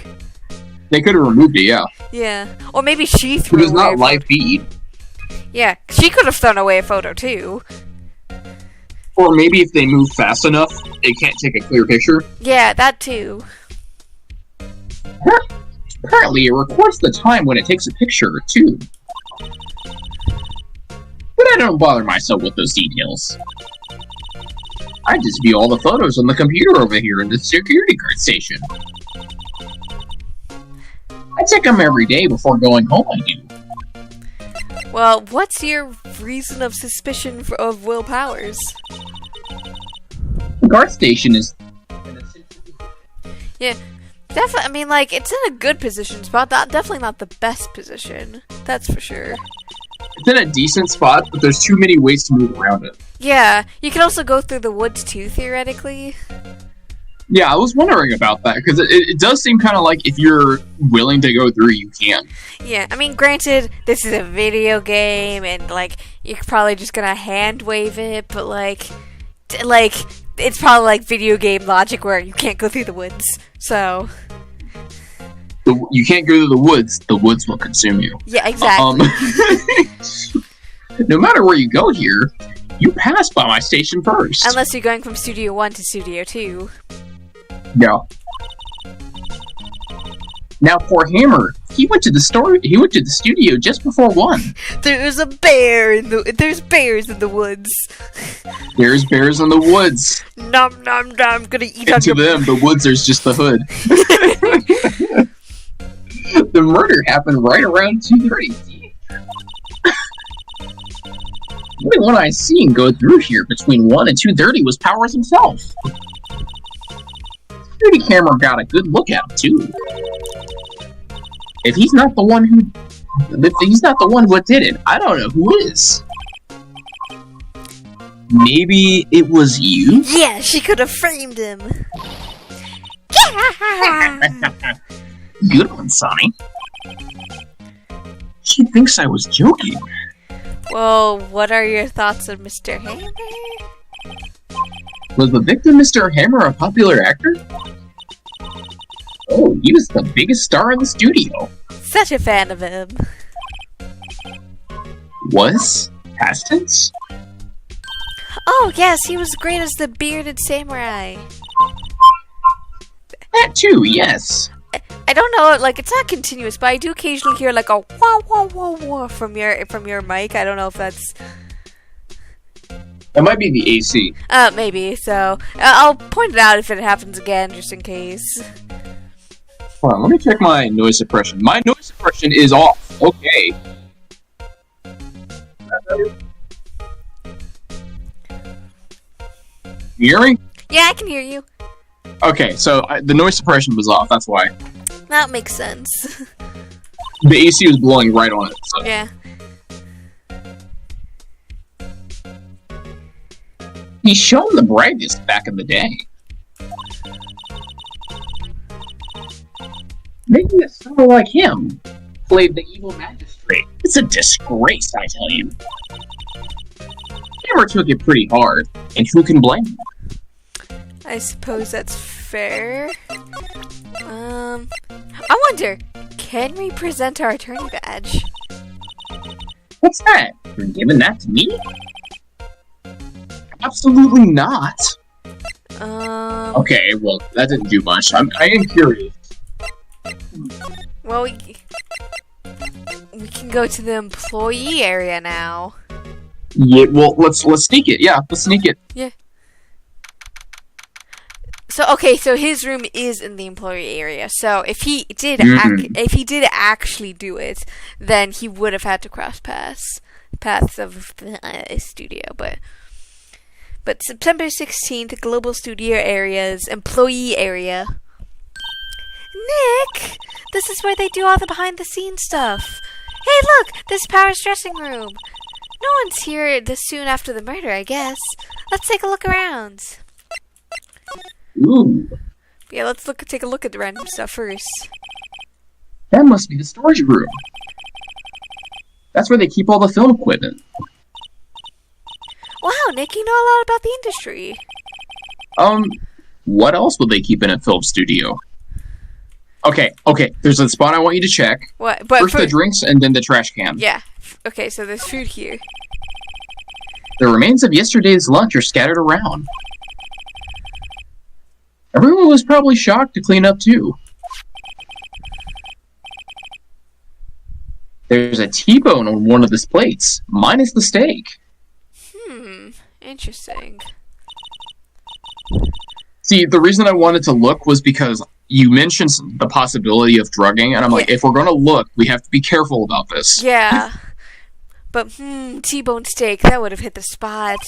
They could have removed it, yeah. Yeah, or maybe she threw. But it's not live feed. Yeah, she could have thrown away a photo too. Or maybe if they move fast enough, it can't take a clear picture. Yeah, that too. Apparently, it records the time when it takes a picture, too. But I don't bother myself with those details. I just view all the photos on the computer over here in the security guard station. I check them every day before going home, I do. Well, what's your reason of suspicion of Will Powers? The guard station is... Yeah, definitely. I mean, like, it's in a good position spot. Definitely not the best position. That's for sure. It's in a decent spot, but there's too many ways to move around it. Yeah, you can also go through the woods too, theoretically. Yeah, I was wondering about that, because it does seem kind of like if you're willing to go through, you can. Yeah, I mean, granted, this is a video game, and, like, you're probably just gonna hand wave it, but, like, it's probably, like, video game logic where you can't go through the woods, so... You can't go to the woods will consume you. Yeah, exactly. No matter where you go here, you pass by my station first. Unless you're going from Studio 1 to Studio 2. Yeah. Now, poor Hammer, he went to the studio just before 1. There's bears in the woods. There's bears in the woods. Nom nom nom, gonna eat and to them, the woods is just the hood. The murder happened right around 2:30. The only one I seen go through here between 1 and 2:30 was Powers himself. Security camera got a good look at him too. If he's not the one who did it, I don't know who is. Maybe it was you? Yeah, she could have framed him. Good one, Sonny. She thinks I was joking. Well, what are your thoughts on Mr. Hammer? Was the victim Mr. Hammer a popular actor? Oh, he was the biggest star in the studio. Such a fan of him. Was? Past tense? Oh, yes, he was great as the bearded samurai. That too, yes. I don't know, like, it's not continuous, but I do occasionally hear, like, a wah wah wah wah from your mic. I don't know if that's... That might be the AC. Maybe, so... I'll point it out if it happens again, just in case. Hold on, let me check my noise suppression. My noise suppression is off. Okay. You hear me? Yeah, I can hear you. Okay, so the noise suppression was off, that's why. That makes sense. The AC was blowing right on it, so. Yeah. He's shown the brightest back in the day. Making it sound like him played the evil magistrate. It's a disgrace, I tell you. Hammer took it pretty hard, and who can blame him? I suppose that's fair. I wonder, can we present our attorney badge? What's that? You're giving that to me? Absolutely not. Okay, well, that didn't do much. I am curious. Well, we can go to the employee area now. Yeah, well, let's sneak it. Yeah, let's sneak it. Yeah. So his room is in the employee area. So if he did actually do it, then he would have had to cross paths of the studio. But September 16th, Global Studio Area's employee area. Nick, this is where they do all the behind-the-scenes stuff. Hey, look, this Power's dressing room. No one's here this soon after the murder, I guess. Let's take a look around. Ooh. Yeah, let's take a look at the random stuff first. That must be the storage room. That's where they keep all the film equipment. Wow, Nick, you know a lot about the industry. What else would they keep in a film studio? Okay, there's a spot I want you to check. What? But first the drinks and then the trash can. Yeah. Okay, so there's food here. The remains of yesterday's lunch are scattered around. Everyone was probably shocked to clean up too. There's a T-bone on one of the plates, minus the steak. Interesting. See, the reason I wanted to look was because you mentioned the possibility of drugging, and I'm like, if we're gonna look, we have to be careful about this. Yeah. But, T-bone steak, that would have hit the spots.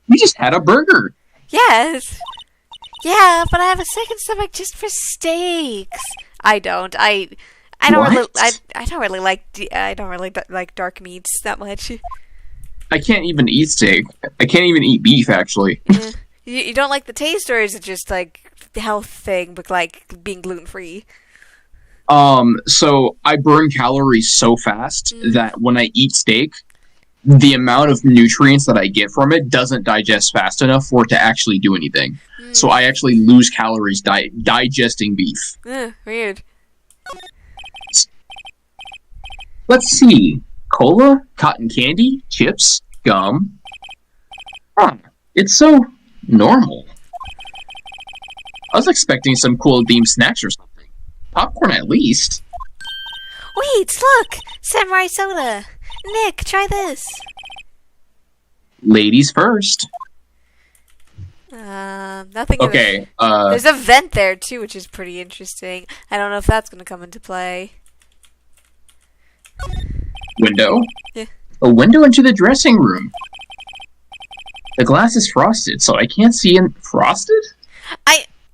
We just had a burger. Yes. Yeah, but I have a second stomach just for steaks. I don't. I don't really like dark meats that much. I can't even eat steak. I can't even eat beef, actually. Yeah. You don't like the taste, or is it just like the health thing, but like being gluten free? So I burn calories so fast that when I eat steak, the amount of nutrients that I get from it doesn't digest fast enough for it to actually do anything. So I actually lose calories digesting beef. Weird. Let's see. Cola, cotton candy, chips, gum. It's so normal. I was expecting some cool themed snacks or something. Popcorn at least. Wait, look! Samurai soda! Nick, try this! Ladies first. Nothing. Okay, there's a vent there too, which is pretty interesting. I don't know if that's gonna come into play. Window? Yeah. A window into the dressing room. The glass is frosted, so I can't see in... Frosted?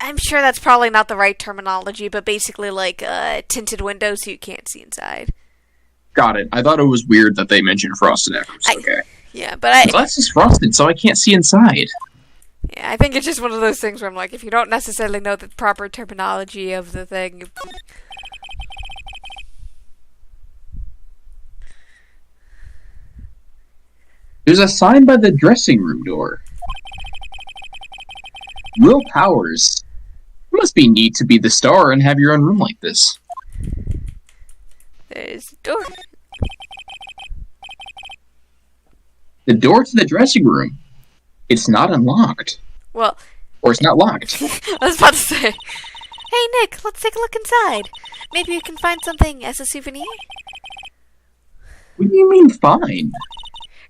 I'm sure that's probably not the right terminology, but basically like tinted windows so you can't see inside. Got it. I thought it was weird that they mentioned frosted afterwards. Okay. Yeah, but the glass is frosted, so I can't see inside. Yeah, I think it's just one of those things where I'm like, if you don't necessarily know the proper terminology of the thing... There's a sign by the dressing room door. Will Powers. It must be neat to be the star and have your own room like this. There's the door. The door to the dressing room. It's not unlocked. Well... Or it's not locked. I was about to say. Hey, Nick, let's take a look inside. Maybe you can find something as a souvenir? What do you mean, fine?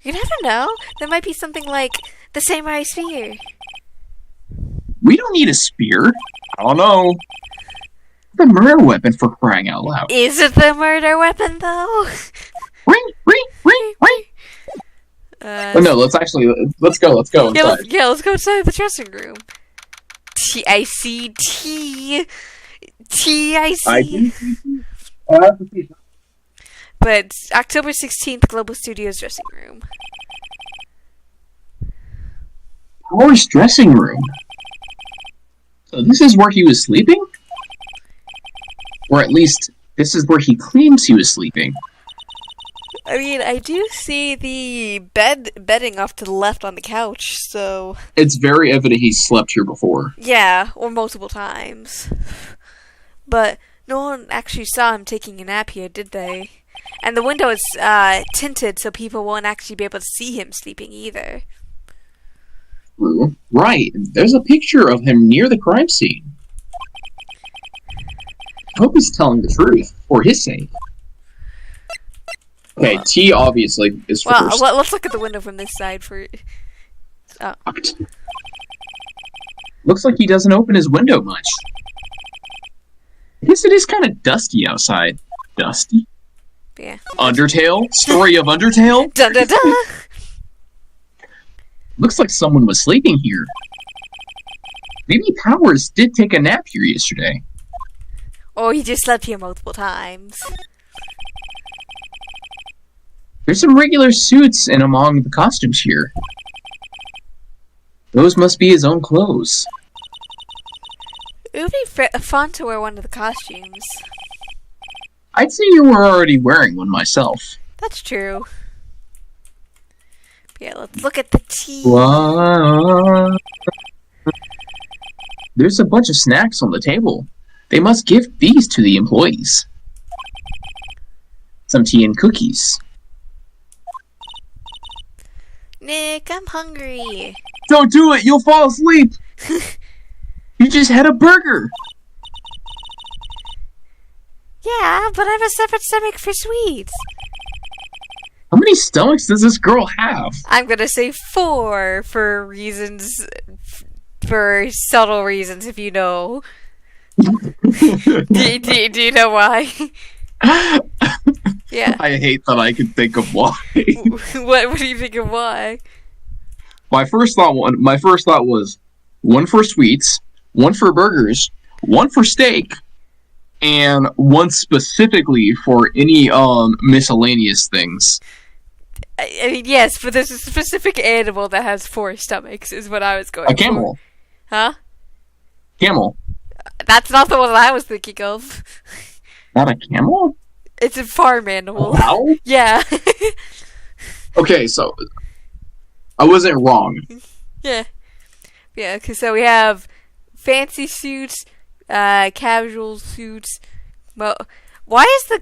You never know. There might be something like the samurai spear. We don't need a spear. I don't know. The murder weapon, for crying out loud. Is it the murder weapon, though? Ring, ring, ring, ring. Oh no, let's go inside. Let's go inside the dressing room. T-I-C-T. T-I-C. But October 16th, Global Studios dressing room. Power's dressing room. So this is where he was sleeping? Or at least, this is where he claims he was sleeping. I mean, I do see the bedding off to the left on the couch, so... It's very evident he slept here before. Yeah, or multiple times. But no one actually saw him taking a nap here, did they? And the window is tinted, so people won't actually be able to see him sleeping either. Right. There's a picture of him near the crime scene. I hope he's telling the truth, for his sake. Okay, T obviously is first. Well, let's look at the window from this side for... Oh. Looks like he doesn't open his window much. I guess it is kind of dusty outside. Dusty? Yeah. Undertale? Story of Undertale? Dun dun dun! Looks like someone was sleeping here. Maybe Powers did take a nap here yesterday. Or he just slept here multiple times. There's some regular suits in among the costumes here. Those must be his own clothes. It would be fun to wear one of the costumes. I'd say you were already wearing one myself. That's true. Yeah, let's look at the tea. There's a bunch of snacks on the table. They must give these to the employees. Some tea and cookies. Nick, I'm hungry. Don't do it! You'll fall asleep! You just had a burger! Yeah, but I have a separate stomach for sweets. How many stomachs does this girl have? I'm gonna say 4 for reasons... For subtle reasons, if you know. do you know why? Yeah. I hate that I can think of why. What do you think of why? My first thought was 1 for sweets, 1 for burgers, 1 for steak, and 1 specifically for any miscellaneous things. I mean, yes, but there's a specific animal that has 4 stomachs, is what I was going for. A camel. Huh? Camel. That's not the one that I was thinking of. Not a camel? It's a farm animal. A cow? Yeah. Okay, so I wasn't wrong. Yeah. Yeah, cause so we have fancy suits, casual suits. Well, why is the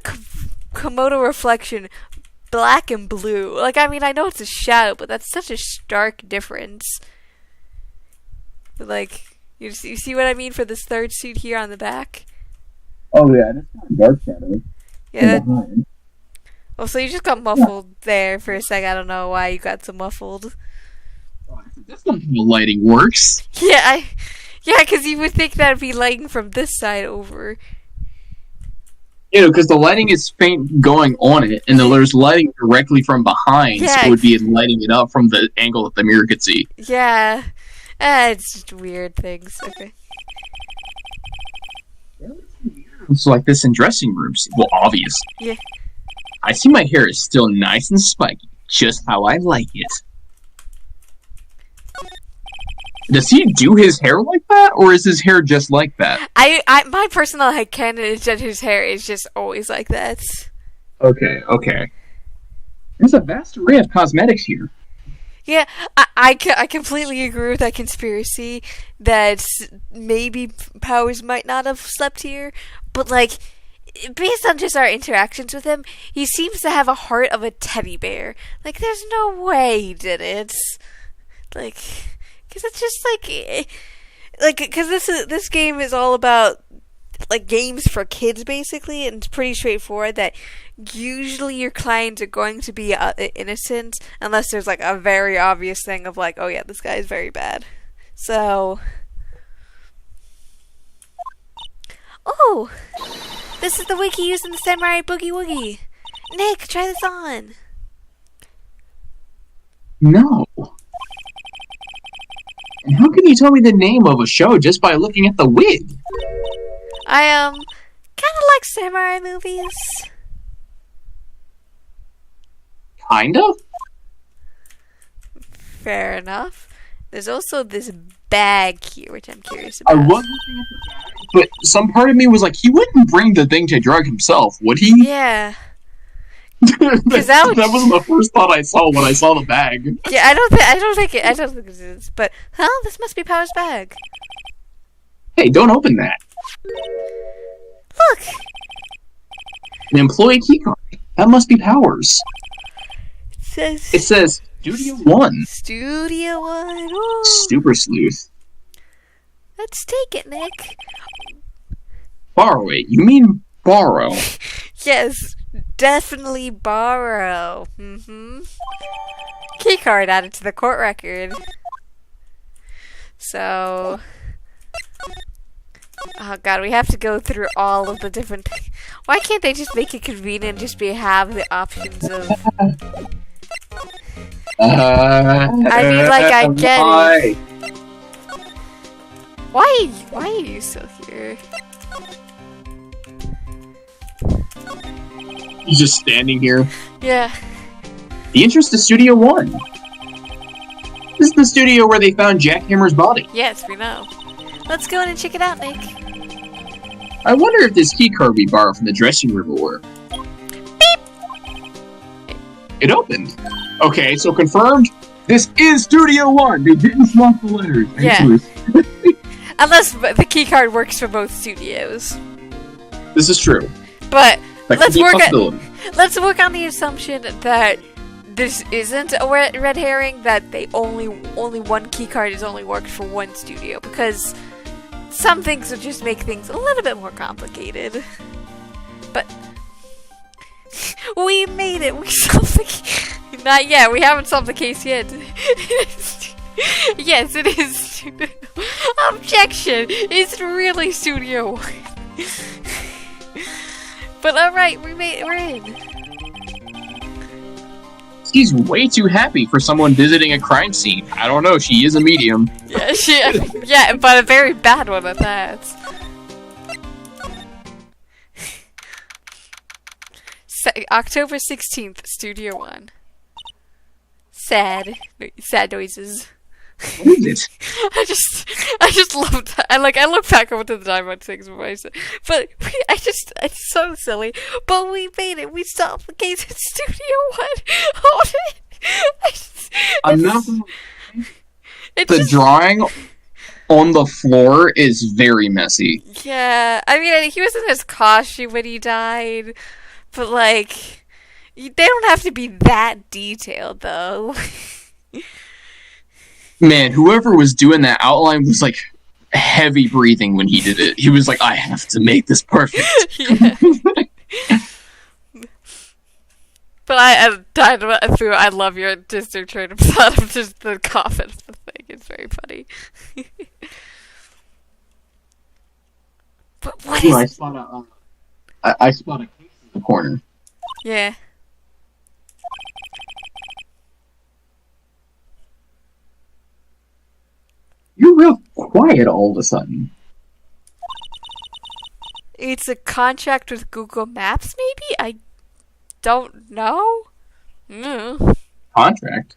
Komodo reflection black and blue? Like, I mean, I know it's a shadow, but that's such a stark difference. Like, you see what I mean for this third suit here on the back? Oh yeah, that's kind of dark shadow. Yeah. Oh, so you just got muffled there for a sec. I don't know why you got so muffled. That's not how lighting works. Yeah, because you would think that'd be lighting from this side over. You know, because the lighting is faint going on it, and then there's lighting directly from behind, Yeah. so it would be lighting it up from the angle that the mirror could see. Yeah. It's just weird things. Okay. It's like this in dressing rooms. Well, obvious. Yeah. I see my hair is still nice and spiky, just how I like it. Does he do his hair like that, or is his hair just like that? My personal headcanon is that his hair is just always like that. Okay. There's a vast array of cosmetics here. Yeah, I completely agree with that conspiracy that maybe Powers might not have slept here, but like, based on just our interactions with him, he seems to have a heart of a teddy bear. Like, there's no way he did it. Like, because it's just because this game is all about like games for kids basically, and it's pretty straightforward that usually your clients are going to be innocent unless there's like a very obvious thing of like, oh yeah, this guy is very bad. So Oh! This is the wig he used in the Samurai Boogie Woogie. Nick, try this on. No. And how can you tell me the name of a show just by looking at the wig? I kind of like samurai movies. Kind of? Fair enough. There's also this bag here, which I'm curious I about. was looking at the bag, but some part of me was like, he wouldn't bring the thing to drug himself, would he? Yeah. that wasn't the first thought I saw when I saw the bag. Yeah, I don't think it is. But this must be Power's bag. Hey, don't open that. Look. An employee keycard. That must be Powers. It says Studio One. Studio One. Ooh. Super sleuth. Let's take it, Nick. Borrow it. You mean borrow? Yes, definitely borrow. Keycard added to the court record. So, oh god, we have to go through all of the different. Why can't they just make it convenient and just have the options of? I mean, like, I get it. Why are you still here? He's just standing here. Yeah. The entrance to Studio One. This is the studio where they found Jackhammer's body. Yes, we know. Let's go in and check it out, Nick. I wonder if this keycard we borrowed from the dressing room will work. Beep! It opened. Okay, so confirmed. This is Studio One. They didn't swap the letters. Yeah. Unless the keycard works for both studios. This is true. But that let's work on the assumption that this isn't a red herring, that they only one keycard has only worked for one studio, because some things would just make things a little bit more complicated. But we made it. We solved the case. Not yet. We haven't solved the case yet. Yes, it is. Objection. It's really Studio One. But alright, we're in. She's way too happy for someone visiting a crime scene. I don't know, she is a medium. Yeah, but a very bad one at that. October 16th, Studio One. Sad noises. What is it? I just love that. I look back over to the Diamond things before I said, but it's so silly. But we made it. We solved the case at Studio One. Hold it. I'm not. The drawing on the floor is very messy. Yeah, I mean, he was in his costume when he died, but like, they don't have to be that detailed, though. Man, whoever was doing that outline was like heavy breathing when he did it. He was like, I have to make this perfect. Yeah. But I love your distant train of thought of just the coffin of the thing. It's very funny. But what is... I spot a case in the corner. Yeah. You're real quiet all of a sudden. It's a contract with Google Maps, maybe? I don't know. Contract?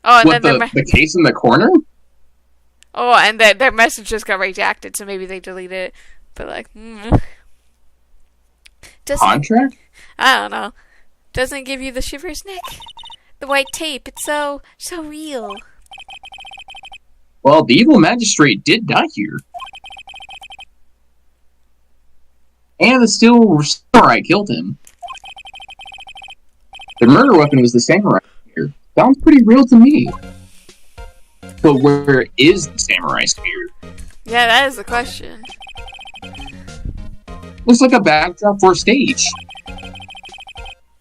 Oh, and what, then the case in the corner? Oh, and their message just got redacted, so maybe they deleted it. But like, Contract? I don't know. Doesn't give you the shivers, Nick? The white tape, it's so real. Well, the evil magistrate did die here. And the steel samurai killed him. The murder weapon was the samurai spear. Sounds pretty real to me. But where is the samurai spear? Yeah, that is the question. Looks like a backdrop for a stage.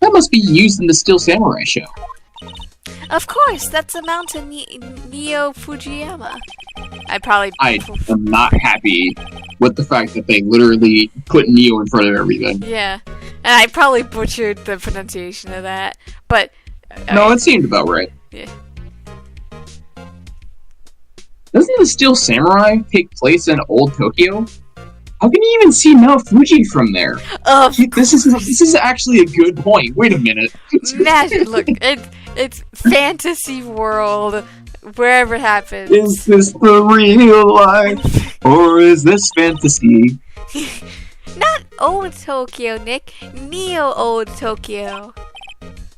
That must be used in the Steel Samurai show. Of course, that's the mountain Neo Fujiyama. I am not happy with the fact that they literally put Neo in front of everything. Yeah, and I probably butchered the pronunciation of that, but... No, it seemed about right. Yeah. Doesn't the Steel Samurai take place in Old Tokyo? How can you even see Mount Fuji from there? This is actually a good point. Wait a minute. Imagine, look, it's fantasy world, wherever it happens. Is this the real life, or is this fantasy? Not Old Tokyo, Nick. Neo Old Tokyo.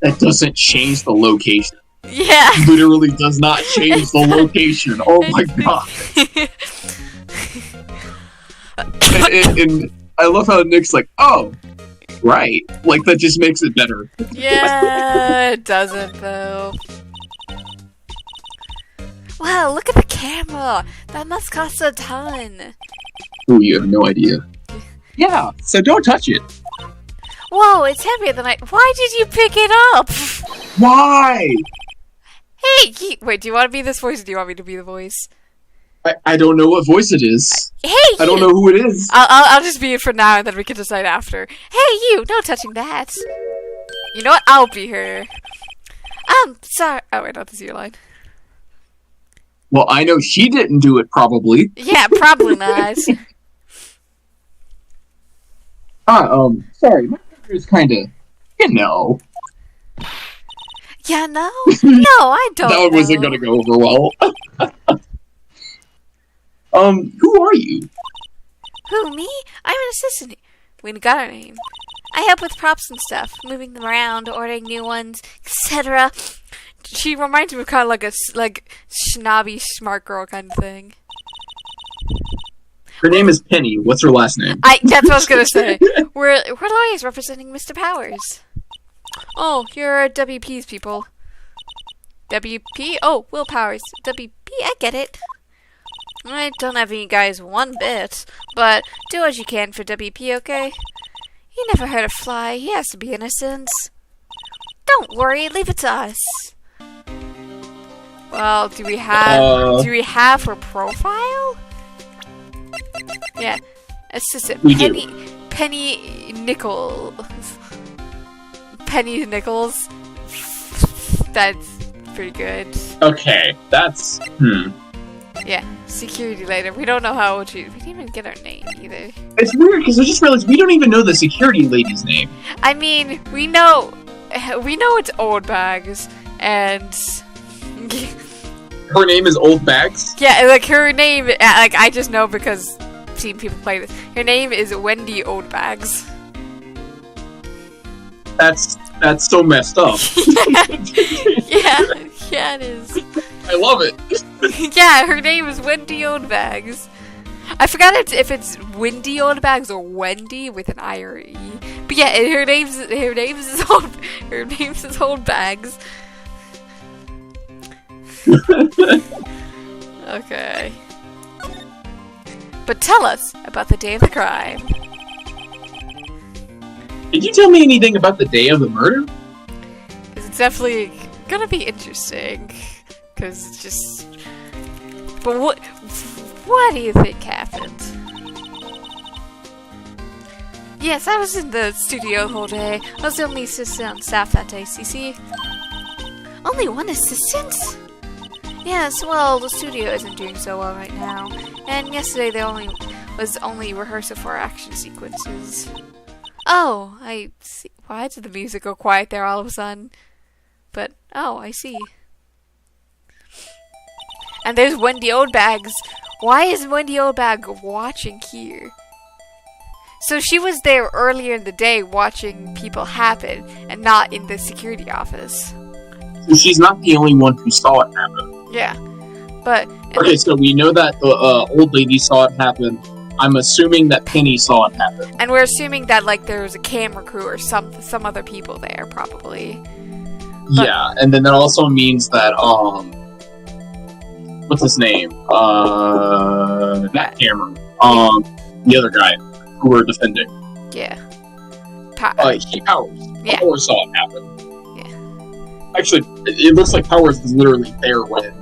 That doesn't change the location. Yeah. Literally does not change the location. Oh my god. and I love how Nick's like, oh, right. Like, that just makes it better. Yeah, it doesn't, though. Wow, look at the camera. That must cost a ton. Oh, you have no idea. Yeah, so don't touch it. Whoa, it's heavier than Why did you pick it up? Why? Hey, wait, do you want to be this voice or do you want me to be the voice? I don't know what voice it is. Hey, I don't know who it is. I'll just be it for now and then we can decide after. Hey, you, no touching that. You know what? I'll be her. Sorry. Oh, wait, no, this is your line. Well, I know she didn't do it, probably. Yeah, probably not. Sorry, my character is kind of, Yeah, no? No, I don't That one wasn't gonna go over well. Who are you? Who, me? I'm an assistant. We got our name. I help with props and stuff, moving them around, ordering new ones, etc. She reminds me of kind of like a snobby smart girl kind of thing. Her name is Penny. What's her last name? That's what I was gonna say. We're lawyers representing Mr. Powers. Oh, you're WP's people. WP? Oh, Will Powers. WP, I get it. I don't have you guys one bit, but do what you can for WP, okay? He never hurt a fly. He has to be innocent. Don't worry, leave it to us. Well, do we have her profile? Yeah, assistant Penny Nichols. Penny Nichols. That's pretty good. Okay, that's Yeah, security later. We don't know how old she is. We didn't even get her name either. It's weird because I just realized we don't even know the security lady's name. I mean, we know it's Old Bags, and her name is Old Bags. Yeah, like her name. Like I just know because I've seen people play this. Her name is Wendy Old Bags. That's so messed up. Yeah, it is. I love it. Yeah, her name is Wendy Old Bags. I forgot if it's Windy Old Bags or Wendy with an I or E. But yeah, her name's Old Bags. Okay. But tell us about the day of the crime. Did you tell me anything about the day of the murder? It's definitely gonna be interesting. Cause it's just... But what do you think happened? Yes, I was in the studio the whole day. I was the only assistant on staff that day, CC. Only one assistant? Yes, well, the studio isn't doing so well right now. And yesterday there was only rehearsal for action sequences. Oh, I see. Why did the music go quiet there all of a sudden? But, oh, I see. And there's Wendy Oldbags. Why is Wendy Oldbag watching here? So she was there earlier in the day watching people happen and not in the security office. So she's not the only one who saw it happen. Yeah. But... Okay, so we know that the old lady saw it happen. I'm assuming that Penny saw it happen. And we're assuming that, like, there was a camera crew or some other people there, probably. But, yeah, and then that also means that, what's his name? That camera. The other guy who we're defending. Yeah. Powers. Yeah. Powers saw it happen. Yeah. Actually, it looks like Powers was literally there when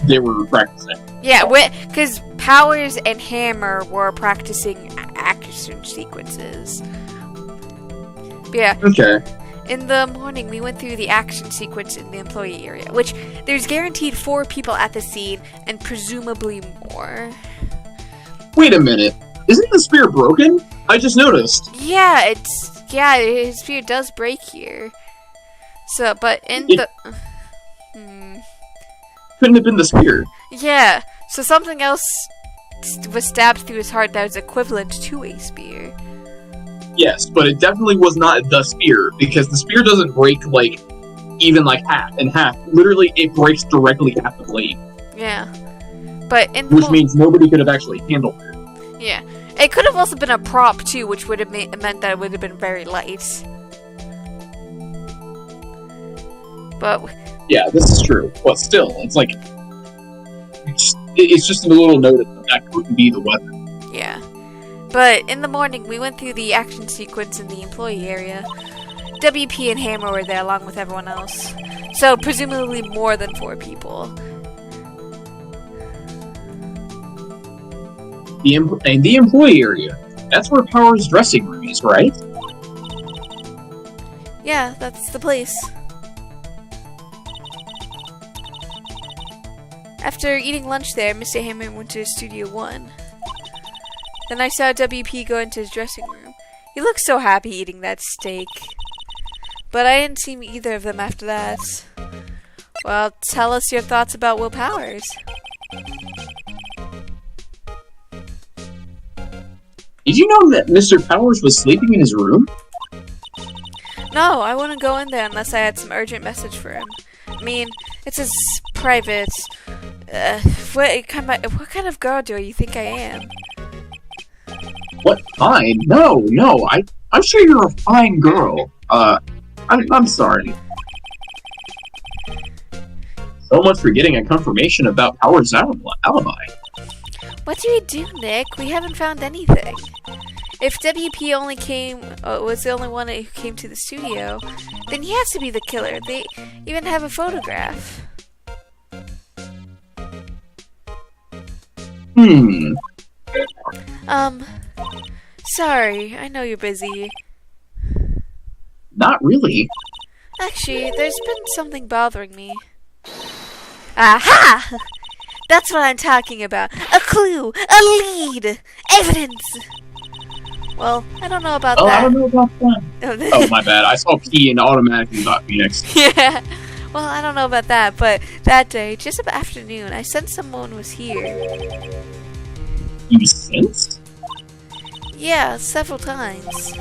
they were practicing. Yeah, because Powers and Hammer were practicing action sequences. Yeah. Okay. In the morning, we went through the action sequence in the employee area, which there's guaranteed 4 people at the scene, and presumably more. Wait a minute. Isn't the spear broken? I just noticed. Yeah, his spear does break here. So, but Couldn't have been the spear. Yeah, so something else was stabbed through his heart that was equivalent to a spear. Yes, but it definitely was not the spear, because the spear doesn't break, even half in half. Literally, it breaks directly at the blade. Yeah. But which means nobody could have actually handled it. Yeah. It could have also been a prop, too, which would have meant that it would have been very light. But... Yeah, this is true. But still, it's it's just a little notice that could be the weapon. Yeah. But in the morning, we went through the action sequence in the employee area. WP and Hammer were there along with everyone else. So, presumably more than 4 people. The employee area. That's where Power's dressing room is, right? Yeah, that's the place. After eating lunch there, Mr. Hammer went to Studio 1. Then I saw WP go into his dressing room. He looked so happy eating that steak. But I didn't see either of them after that. Well, tell us your thoughts about Will Powers. Did you know that Mr. Powers was sleeping in his room? No, I wouldn't go in there unless I had some urgent message for him. I mean, it's his private... what kind of girl do you think I am? What? Fine? No. I'm sure you're a fine girl. I'm sorry. So much for getting a confirmation about Powers' alibi. What do we do, Nick? We haven't found anything. If WP only was the only one who came to the studio, then he has to be the killer. They even have a photograph. Sorry, I know you're busy. Not really. Actually, there's been something bothering me. Aha! That's what I'm talking about. A clue! A lead! Evidence! Well, I don't know about that. I don't know about that. Oh, my bad. I saw P and automatically got Phoenix. Yeah. Well, I don't know about that, but that day, just about afternoon, I sensed someone was here. You sensed? Yeah, several times.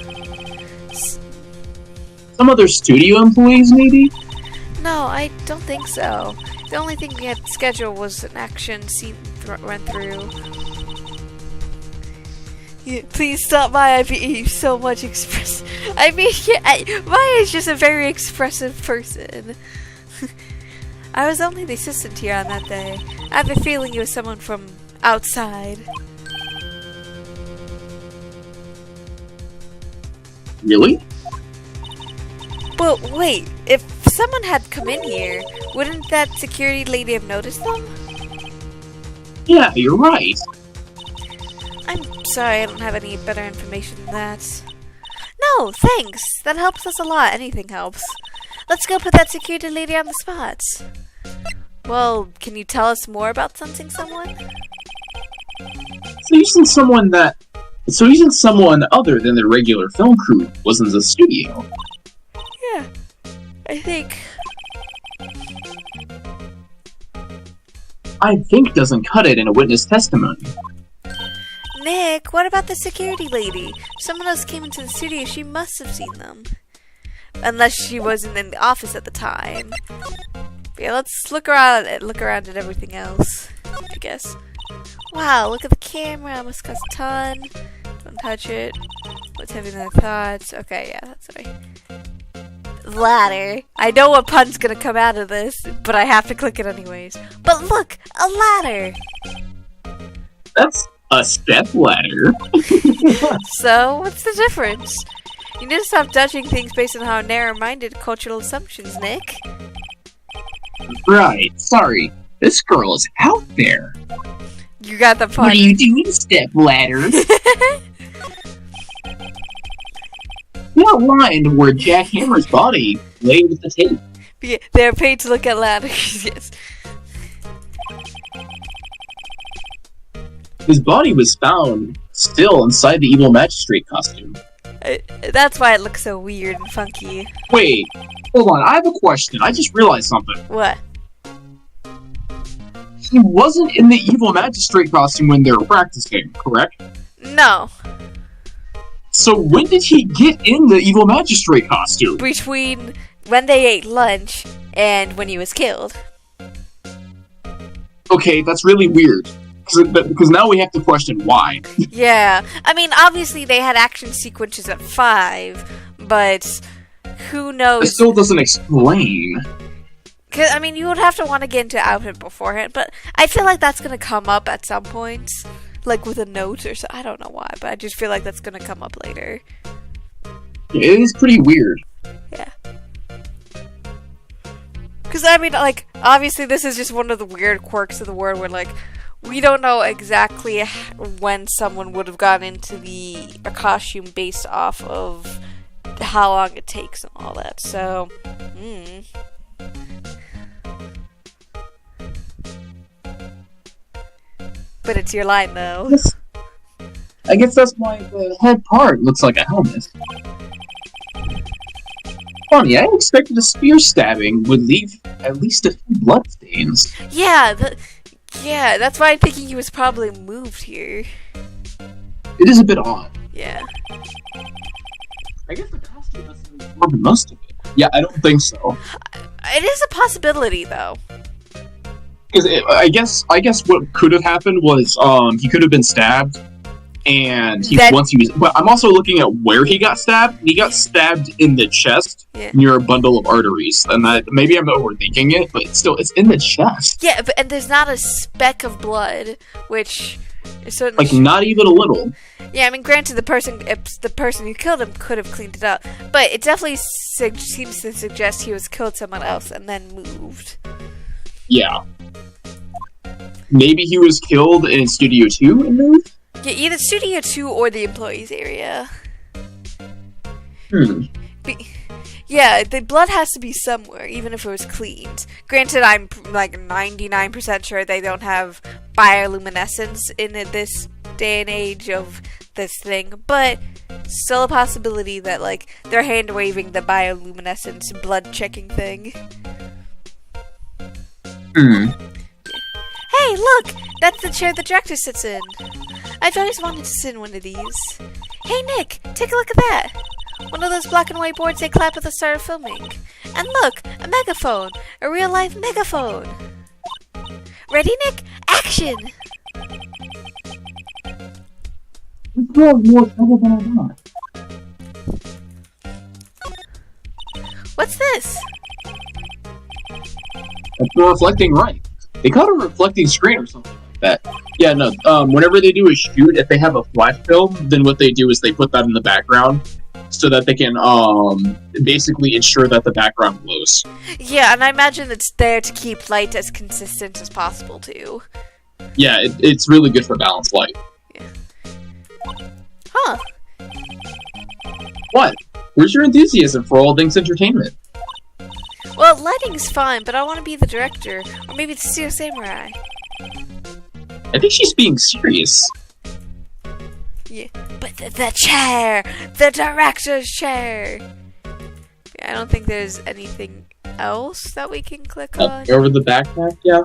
Some other studio employees, maybe? No, I don't think so. The only thing we had scheduled was an action scene run through. Yeah, please stop by. I mean, so much express. I mean, yeah, Maya is just a very expressive person. I was only the assistant here on that day. I have a feeling it was someone from outside. Really? But wait, if someone had come in here, wouldn't that security lady have noticed them? Yeah, you're right. I'm sorry, I don't have any better information than that. No, thanks. That helps us a lot. Anything helps. Let's go put that security lady on the spot. Well, can you tell us more about sensing someone? So using someone other than the regular film crew was in the studio. Yeah, I think doesn't cut it in a witness testimony. Nick, what about the security lady? Someone else came into the studio. She must have seen them. Unless she wasn't in the office at the time. But yeah, let's look around at everything else, I guess. Wow, look at the camera. Must cost a ton. Don't touch it. What's having their thoughts? Okay, yeah, that's right. Ladder. I know a pun's gonna come out of this, but I have to click it anyways. But look, a ladder. That's a step ladder. So, what's the difference? You need to stop judging things based on how narrow-minded cultural assumptions, Nick. Right, sorry. This girl is out there. You got the pun. What are you doing, stepladder? That line where Jack Hammer's body lay with the tape. Yeah, they're paid to look at ladders, yes. His body was found still inside the evil magistrate costume. That's why it looks so weird and funky. Wait, hold on, I have a question. I just realized something. What? He wasn't in the evil magistrate costume when they were practicing, correct? No. So when did he get in the evil magistrate costume? Between when they ate lunch and when he was killed. Okay, that's really weird. Because now we have to question why. Yeah. I mean, obviously they had action sequences at 5, but who knows? It still doesn't explain. Cause, I mean, you would have to want to get into outfit beforehand, but I feel like that's going to come up at some point. Like with a note or so. I don't know why, but I just feel like that's going to come up later. It is pretty weird. Yeah. Because, I mean, like, obviously this is just one of the weird quirks of the world where, like, we don't know exactly when someone would have gotten into a costume based off of how long it takes and all that. So, But it's your line, though. I guess that's why the head part looks like a helmet. Funny, I expected a spear stabbing would leave at least a few bloodstains. Yeah, that's why I'm thinking he was probably moved here. It is a bit odd. Yeah. I guess the costume doesn't absorb most of it. Yeah, I don't think so. It is a possibility, though. Because I guess what could have happened was he could have been stabbed, and But I'm also looking at where he got stabbed. He got stabbed in the chest near a bundle of arteries, and maybe I'm overthinking it, but still, it's in the chest. Yeah, and there's not a speck of blood, which is certainly not even a little. Yeah, I mean, granted, the person who killed him could have cleaned it up, but it definitely seems to suggest he was killed someone else and then moved. Yeah. Maybe he was killed in Studio 2 and moved? Yeah, either Studio 2 or the employees area. Yeah, the blood has to be somewhere, even if it was cleaned. Granted, I'm like 99% sure they don't have bioluminescence in this day and age of this thing, but still a possibility that, like, they're hand-waving the bioluminescence blood-checking thing. Hey, look! That's the chair the director sits in. I've always wanted to sit in one of these. Hey, Nick, take a look at that. One of those black and white boards they clap at the start of filming. And look, a megaphone. A real-life megaphone. Ready, Nick? Action! This girl is more trouble than I thought. What's this? That's the reflecting right. They call it a reflecting screen or something like that. Yeah, no, whenever they do a shoot, if they have a flash film, then what they do is they put that in the background so that they can, basically ensure that the background glows. Yeah, and I imagine it's there to keep light as consistent as possible, too. Yeah, it's really good for balanced light. Yeah. Huh. What? Where's your enthusiasm for all things entertainment? Well, lighting's fine, but I want to be the director. Or maybe the Steel Samurai. I think she's being serious. Yeah. But the chair! The director's chair! Yeah, I don't think there's anything else that we can click on. Over the backpack, yeah?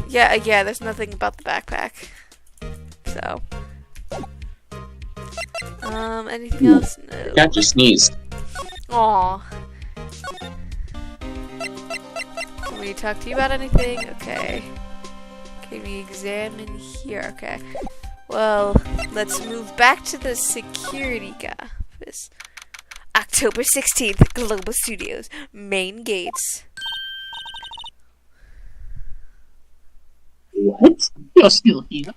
Yeah, there's nothing about the backpack. So. Anything else? No. The cat just sneezed. Aww. Can we talk to you about anything? Okay. Can we examine here? Okay. Well, let's move back to the security office. October 16th, Global Studios, main gates. What? You're still here?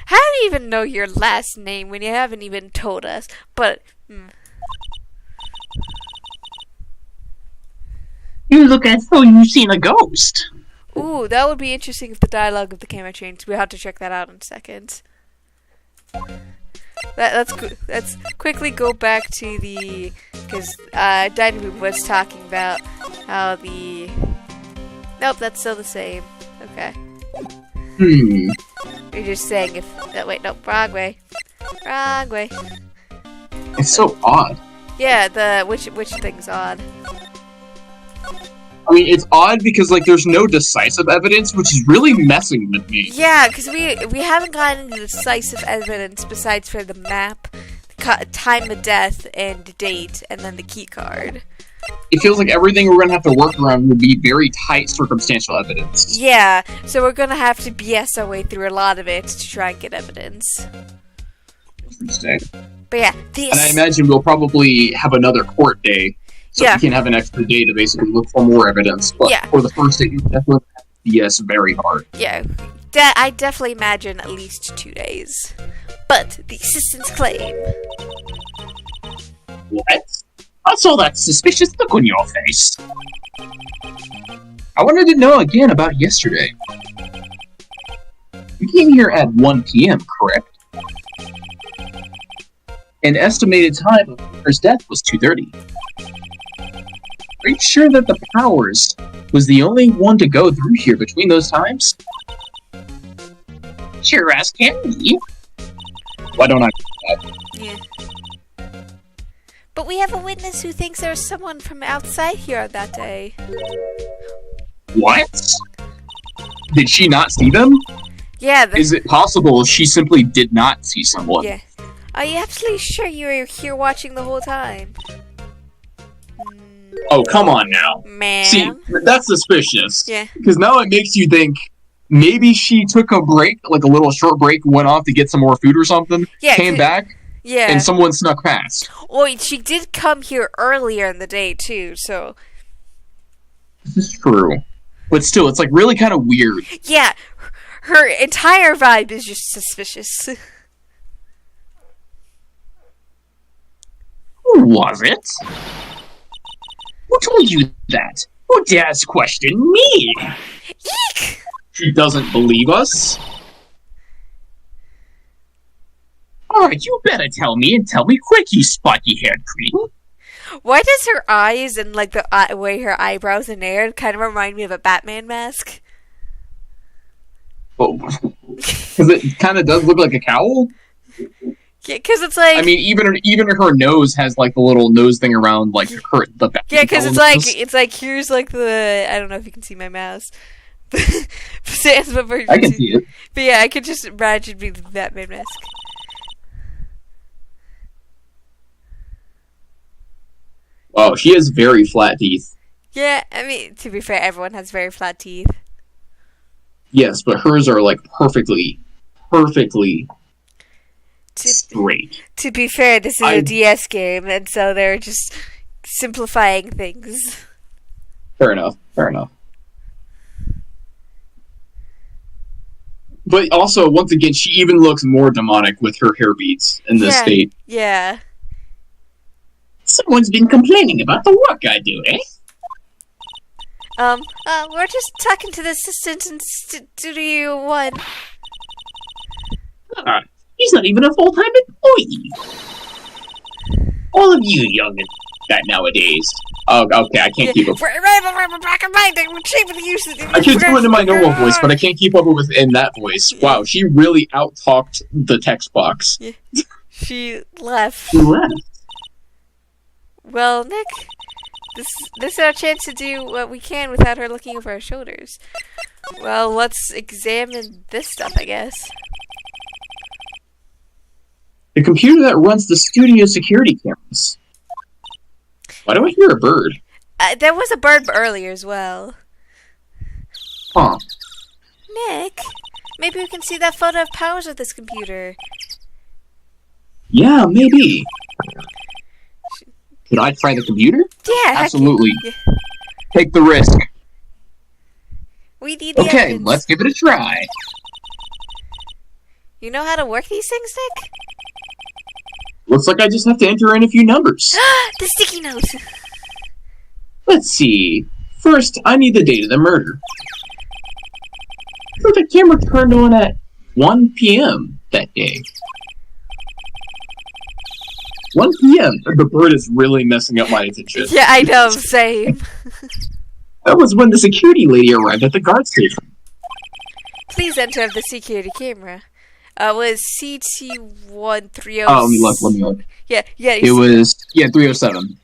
How do you even know your last name when you haven't even told us? But, You look as though you've seen a ghost. Ooh, that would be interesting if the dialogue of the camera changed. We'll have to check that out in a second. Let's quickly go back to the... Because Dining was talking about how the... Nope, that's still the same. Okay. You're just saying if... wait, nope, wrong way. Wrong way. It's so odd. Yeah, which thing's odd? I mean, it's odd because, like, there's no decisive evidence, which is really messing with me. Yeah, because we haven't gotten into decisive evidence besides for the map, the time of death, and date, and then the key card. It feels like everything we're going to have to work around will be very tight circumstantial evidence. Yeah, so we're going to have to BS our way through a lot of it to try and get evidence. Interesting. But yeah, and I imagine we'll probably have another court day. So we can have an extra day to basically look for more evidence. But for the first day, you definitely have to BS very hard. Yeah, I definitely imagine at least 2 days. But the assistants claim... What? I saw that suspicious look on your face. I wanted to know again about yesterday. You came here at 1 p.m., correct? And estimated time of Peter's death was 2:30. Are you sure that the Powers was the only one to go through here between those times? Sure as can be. Why don't I do that? Yeah. But we have a witness who thinks there was someone from outside here on that day. What? Did she not see them? Yeah. Is it possible she simply did not see someone? Yeah. Are you absolutely sure you were here watching the whole time? Oh, come on now. Man. See, that's suspicious. Yeah. Because now it makes you think maybe she took a break, like a little short break, went off to get some more food or something, came back, and someone snuck past. Oh, she did come here earlier in the day, too, so... This is true. But still, it's like really kind of weird. Yeah. Her entire vibe is just suspicious. Who was it? Who told you that? Who dares question me? Eek! She doesn't believe us? Alright, you better tell me, and tell me quick, you spiky-haired cretin. Why does her eyes and, like, the way her eyebrows are narrowed kind of remind me of a Batman mask? Oh, because it kind of does look like a cowl? Yeah, because it's like... I mean, even her nose has, like, the little nose thing around, like, the Batman. Yeah, because it's like, here's, like, the... I don't know if you can see my mouse. I can see it. But yeah, I could just imagine being the Batman mask. Wow, she has very flat teeth. Yeah, I mean, to be fair, everyone has very flat teeth. Yes, but hers are, like, perfectly straight. To be fair, this is a DS game, and so they're just simplifying things. Fair enough. But also, once again, she even looks more demonic with her hair beads in this state. Yeah. Someone's been complaining about the work I do, eh? We're just talking to the assistant in Studio 1. He's not even a full-time employee. All of you young and that nowadays. Oh, okay, I can't keep up. I can do it in my normal voice, but I can't keep up with in that voice. Wow, she really out-talked the text box. Yeah. She left. She left. Well, Nick, this is our chance to do what we can without her looking over our shoulders. Well, let's examine this stuff, I guess. The computer that runs the studio security cameras. Why do I hear a bird? There was a bird earlier as well. Huh. Nick, maybe we can see that photo of Powers with this computer. Yeah, maybe. Could I try the computer? Yeah, absolutely. Yeah. Take the risk. We need the evidence. Let's give it a try. You know how to work these things, Nick? Looks like I just have to enter in a few numbers. The sticky note! Let's see. First, I need the date of the murder. So the camera turned on at 1 p.m. that day. 1 p.m. The bird is really messing up my attention. Yeah, I know, same. That was when the security lady arrived at the guard station. Please enter the security camera. Was CT1306? Oh, let me look. Yeah. It was 307.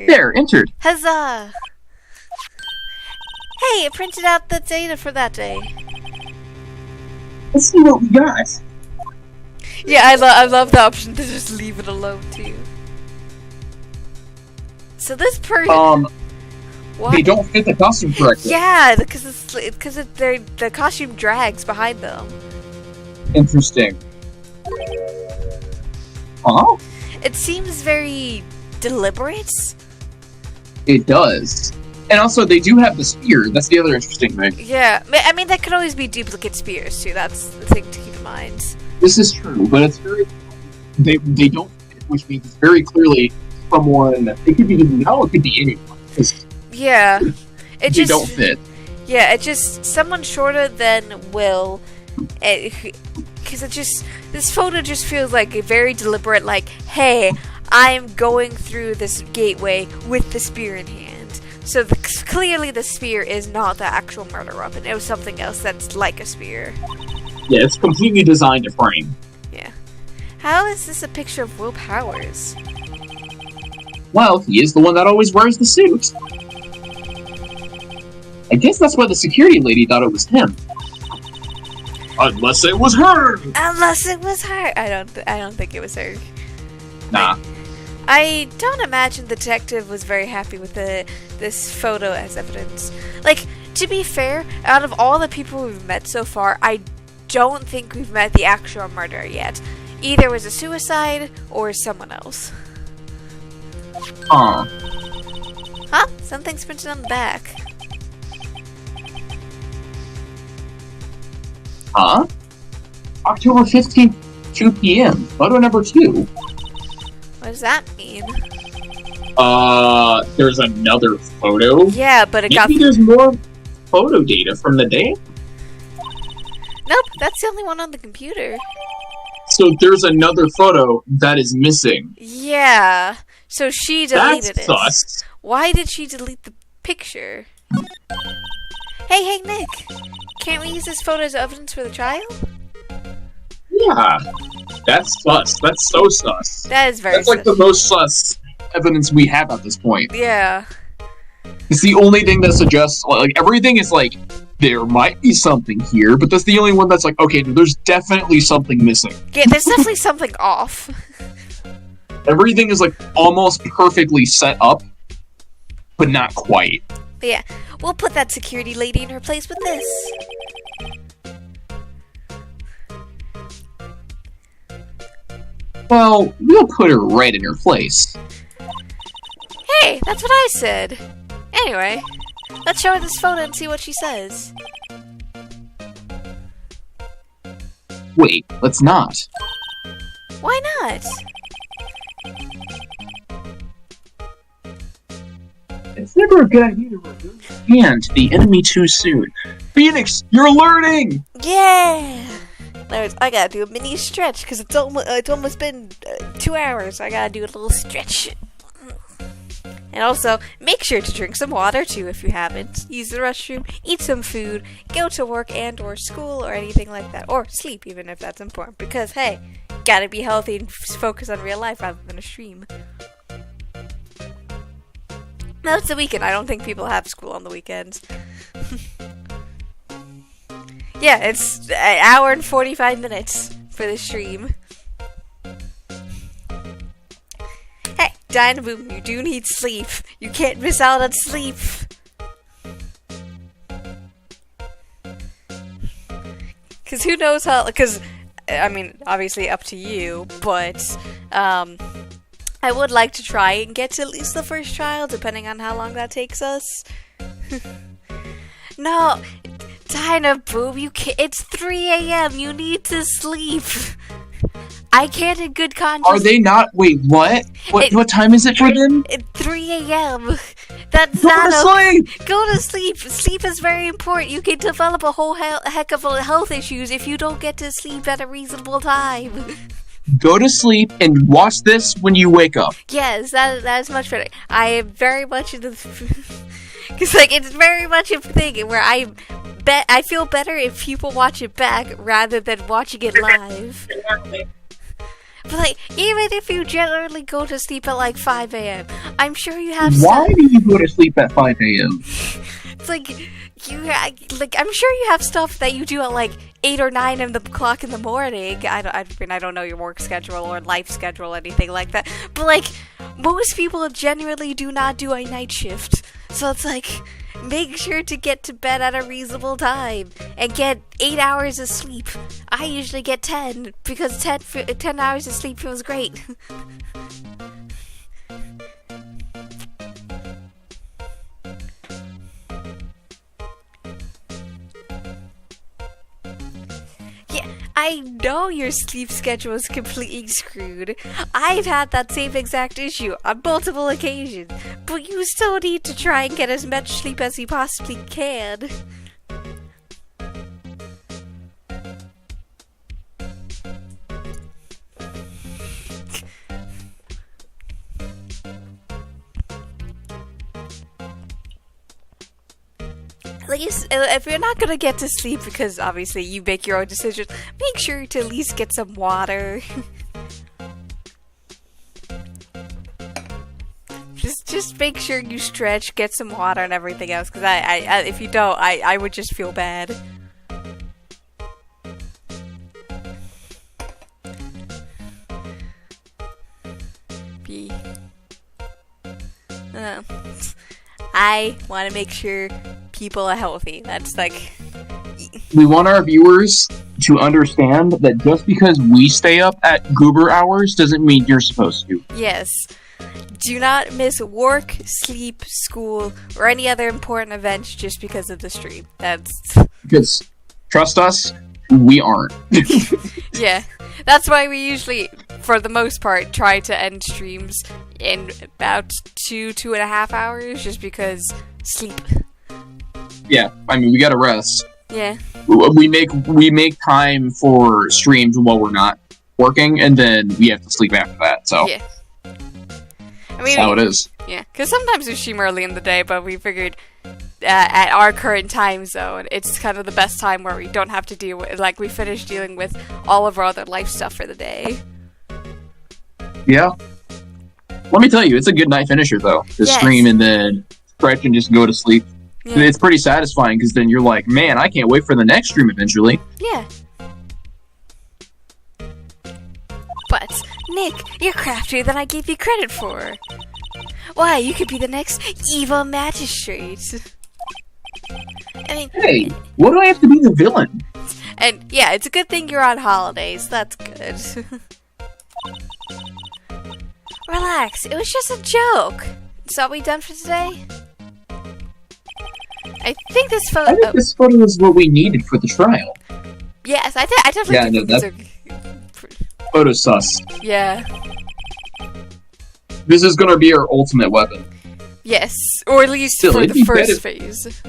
There, entered. Huzzah! Hey, it printed out the data for that day. Let's see what we got. Yeah, I love the option to just leave it alone too. So this person, what? They don't fit the costume correctly. Yeah, because the costume drags behind them. Interesting. Huh? It seems very deliberate. It does. And also, they do have the spear. That's the other interesting thing. Yeah, I mean, that could always be duplicate spears too. That's the thing to keep in mind. This is true, but it's very... They don't fit, which means it's very clearly someone... It could be it could be anyone. Yeah. They don't fit. Yeah, it's just someone shorter than Will. Because this photo just feels like a very deliberate, like, hey, I'm going through this gateway with the spear in hand. So clearly the spear is not the actual murder weapon. It was something else that's like a spear. Yeah, it's completely designed to frame. Yeah. How is this a picture of Will Powers? Well, he is the one that always wears the suit. I guess that's why the security lady thought it was him. Unless it was her! Unless it was her! I don't think it was her. Nah. I don't imagine the detective was very happy with this photo as evidence. Like, to be fair, out of all the people we've met so far, I don't think we've met the actual murderer yet. Either it was a suicide or someone else. Huh? Something's printed on the back. Huh? October 15th, 2 p.m. Photo number 2. What does that mean? There's another photo? Yeah, but Maybe there's more photo data from the day? Nope, that's the only one on the computer. So there's another photo that is missing. Yeah, so she deleted it. That's sus. Why did she delete the picture? Hey, Nick! Can't we use this photo as evidence for the trial? Yeah. That's sus. That's so sus. That is very That's like the most sus evidence we have at this point. Yeah. It's the only thing that suggests, like, everything is like, there might be something here, but that's the only one that's like, okay, there's definitely something missing. Yeah, there's definitely something off. Everything is like almost perfectly set up, but not quite. But yeah, we'll put that security lady in her place with this. Well, we'll put her right in her place. Hey, that's what I said. Anyway, let's show her this photo and see what she says. Wait, let's not. Why not? It's never a good idea to reveal your hand to the enemy too soon. Phoenix, you're learning! Yeah! I gotta do a mini stretch because it's almost been 2 hours. I gotta do a little stretch. And also, make sure to drink some water too if you haven't. Use the restroom, eat some food, go to work and or school or anything like that. Or sleep even if that's important. Because, hey, gotta be healthy and focus on real life rather than a stream. No, it's the weekend. I don't think people have school on the weekends. Yeah, it's an hour and 45 minutes for the stream. Hey, Dynaboom, you do need sleep. You can't miss out on sleep. Because who knows how... Because, I mean, obviously up to you, but... I would like to try and get to at least the first trial, depending on how long that takes us. No, Dynaboom, you can't. It's 3 a.m. You need to sleep. I can't in good conscience. Are they not? Wait, what? What time is it for them? 3 a.m. That's Go not to sleep! Go to sleep. Sleep is very important. You can develop a whole heck of health issues if you don't get to sleep at a reasonable time. Go to sleep and watch this when you wake up. Yes, that is much better. I am very much into because like it's very much a thing where I feel better if people watch it back rather than watching it live. But like, even if you generally go to sleep at like 5 a.m., I'm sure you have. Why do you go to sleep at 5 a.m.? It's like I'm sure you have stuff that you do at like 8 or 9 o'clock in the morning. I don't know your work schedule or life schedule or anything like that. But like, most people genuinely do not do a night shift. So it's like, make sure to get to bed at a reasonable time and get 8 hours of sleep. I usually get 10 because 10 hours of sleep feels great. Yeah, I know your sleep schedule is completely screwed. I've had that same exact issue on multiple occasions, but you still need to try and get as much sleep as you possibly can. At least, if you're not gonna get to sleep because obviously you make your own decisions, make sure to at least get some water. just make sure you stretch, get some water and everything else. Because I if you don't, I would just feel bad. I want to make sure people are healthy. That's like... We want our viewers to understand that just because we stay up at goober hours doesn't mean you're supposed to. Yes. Do not miss work, sleep, school, or any other important events just because of the stream. Because, trust us, we aren't. Yeah. That's why we usually, for the most part, try to end streams in about 2.5 hours, just because sleep. Yeah, I mean, we gotta rest. Yeah. We make time for streams while we're not working, and then we have to sleep after that, so. Yeah. I mean, that's how it is. Yeah, because sometimes we stream early in the day, but we figured at our current time zone, it's kind of the best time where we don't have to deal with, like, we finish dealing with all of our other life stuff for the day. Yeah. Let me tell you, it's a good night finisher, though. To stream and then stretch and just go to sleep. Yeah. It's pretty satisfying, because then you're like, man, I can't wait for the next stream eventually. Yeah. But, Nick, you're craftier than I gave you credit for. Why, you could be the next evil magistrate. I mean... Hey, what do I have to be the villain? And, yeah, it's a good thing you're on holidays. That's good. Relax, it was just a joke. So are we done for today? I think this photo... I think this photo is what we needed for the trial. Yes, I definitely think these are... Photo sus. Yeah. This is gonna be our ultimate weapon. Yes, or at least still, for the first phase.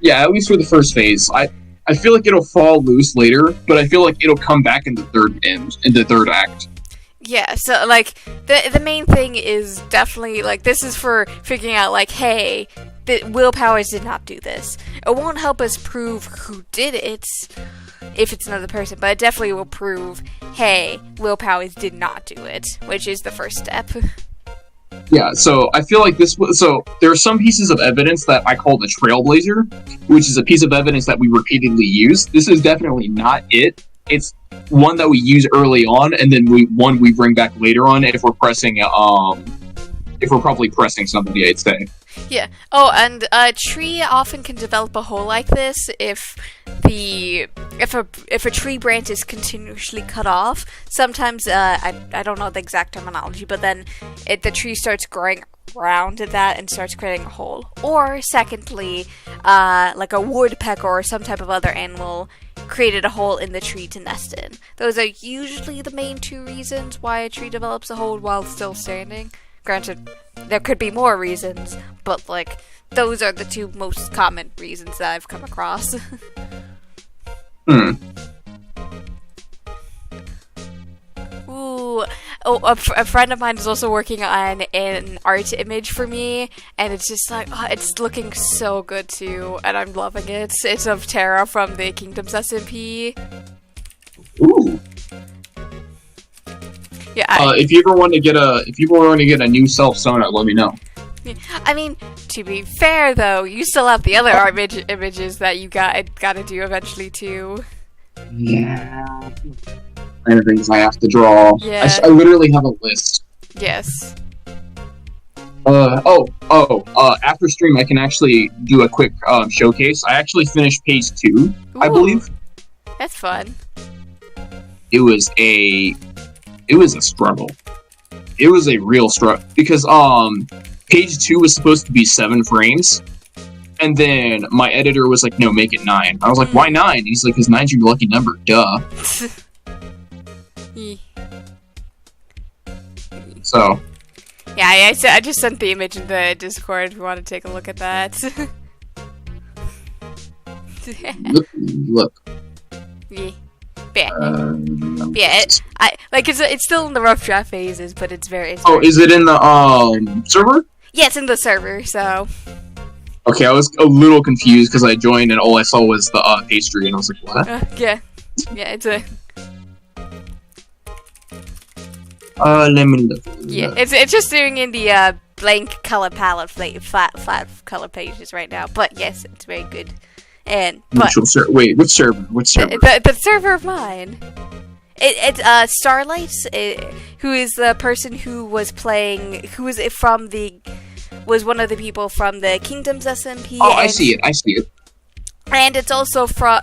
Yeah, at least for the first phase. I feel like it'll fall loose later, but I feel like it'll come back in the third act. Yeah, so, like, the main thing is definitely, like, this is for figuring out, like, hey, Willpowers did not do this. It won't help us prove who did it, if it's another person, but it definitely will prove, hey, Willpowers did not do it, which is the first step. Yeah, so I feel like so there are some pieces of evidence that I call the Trailblazer, which is a piece of evidence that we repeatedly use. This is definitely not it. It's one that we use early on, and then we bring back later on if we're pressing, if we're probably pressing somebody, I'd say. Yeah. Oh, and a tree often can develop a hole like this if a tree branch is continuously cut off. Sometimes I don't know the exact terminology, but then the tree starts growing around that and starts creating a hole. Or secondly, like a woodpecker or some type of other animal created a hole in the tree to nest in. Those are usually the main two reasons why a tree develops a hole while still standing. Granted, there could be more reasons, but like those are the two most common reasons that I've come across. Ooh. Oh, a friend of mine is also working on an art image for me, and it's just like, oh, it's looking so good too, and I'm loving it. It's of Terra from the Kingdoms SMP. Ooh. Yeah. If you ever want to get a new self sonnet, let me know. I mean, to be fair though, you still have the other art images that you gotta do eventually too. Yeah. Kind of things I have to draw. Yeah. I literally have a list. Yes. After stream I can actually do a quick showcase. I actually finished page 2, Ooh, I believe. That's fun. It was a struggle. It was a real struggle because page 2 was supposed to be 7 frames. And then my editor was like, no, make it 9. I was like, why 9? He's like, because 9's your lucky number, duh. So. Yeah, I just sent the image in the Discord if you want to take a look at that. Look. Yeah. It's still in the rough draft phases, but it's very. Is it in the server? Yeah, it's in the server. So. Okay, I was a little confused because I joined and all I saw was the pastry, and I was like, what? Yeah, it's a. Let me look. Yeah, it's just doing in the blank color palette, flat color pages right now. But yes, it's very good. And but which server? Which server? The server of mine. It's Starlight, who is the person who was playing, was one of the people from the Kingdoms SMP. Oh, I see it. And it's also from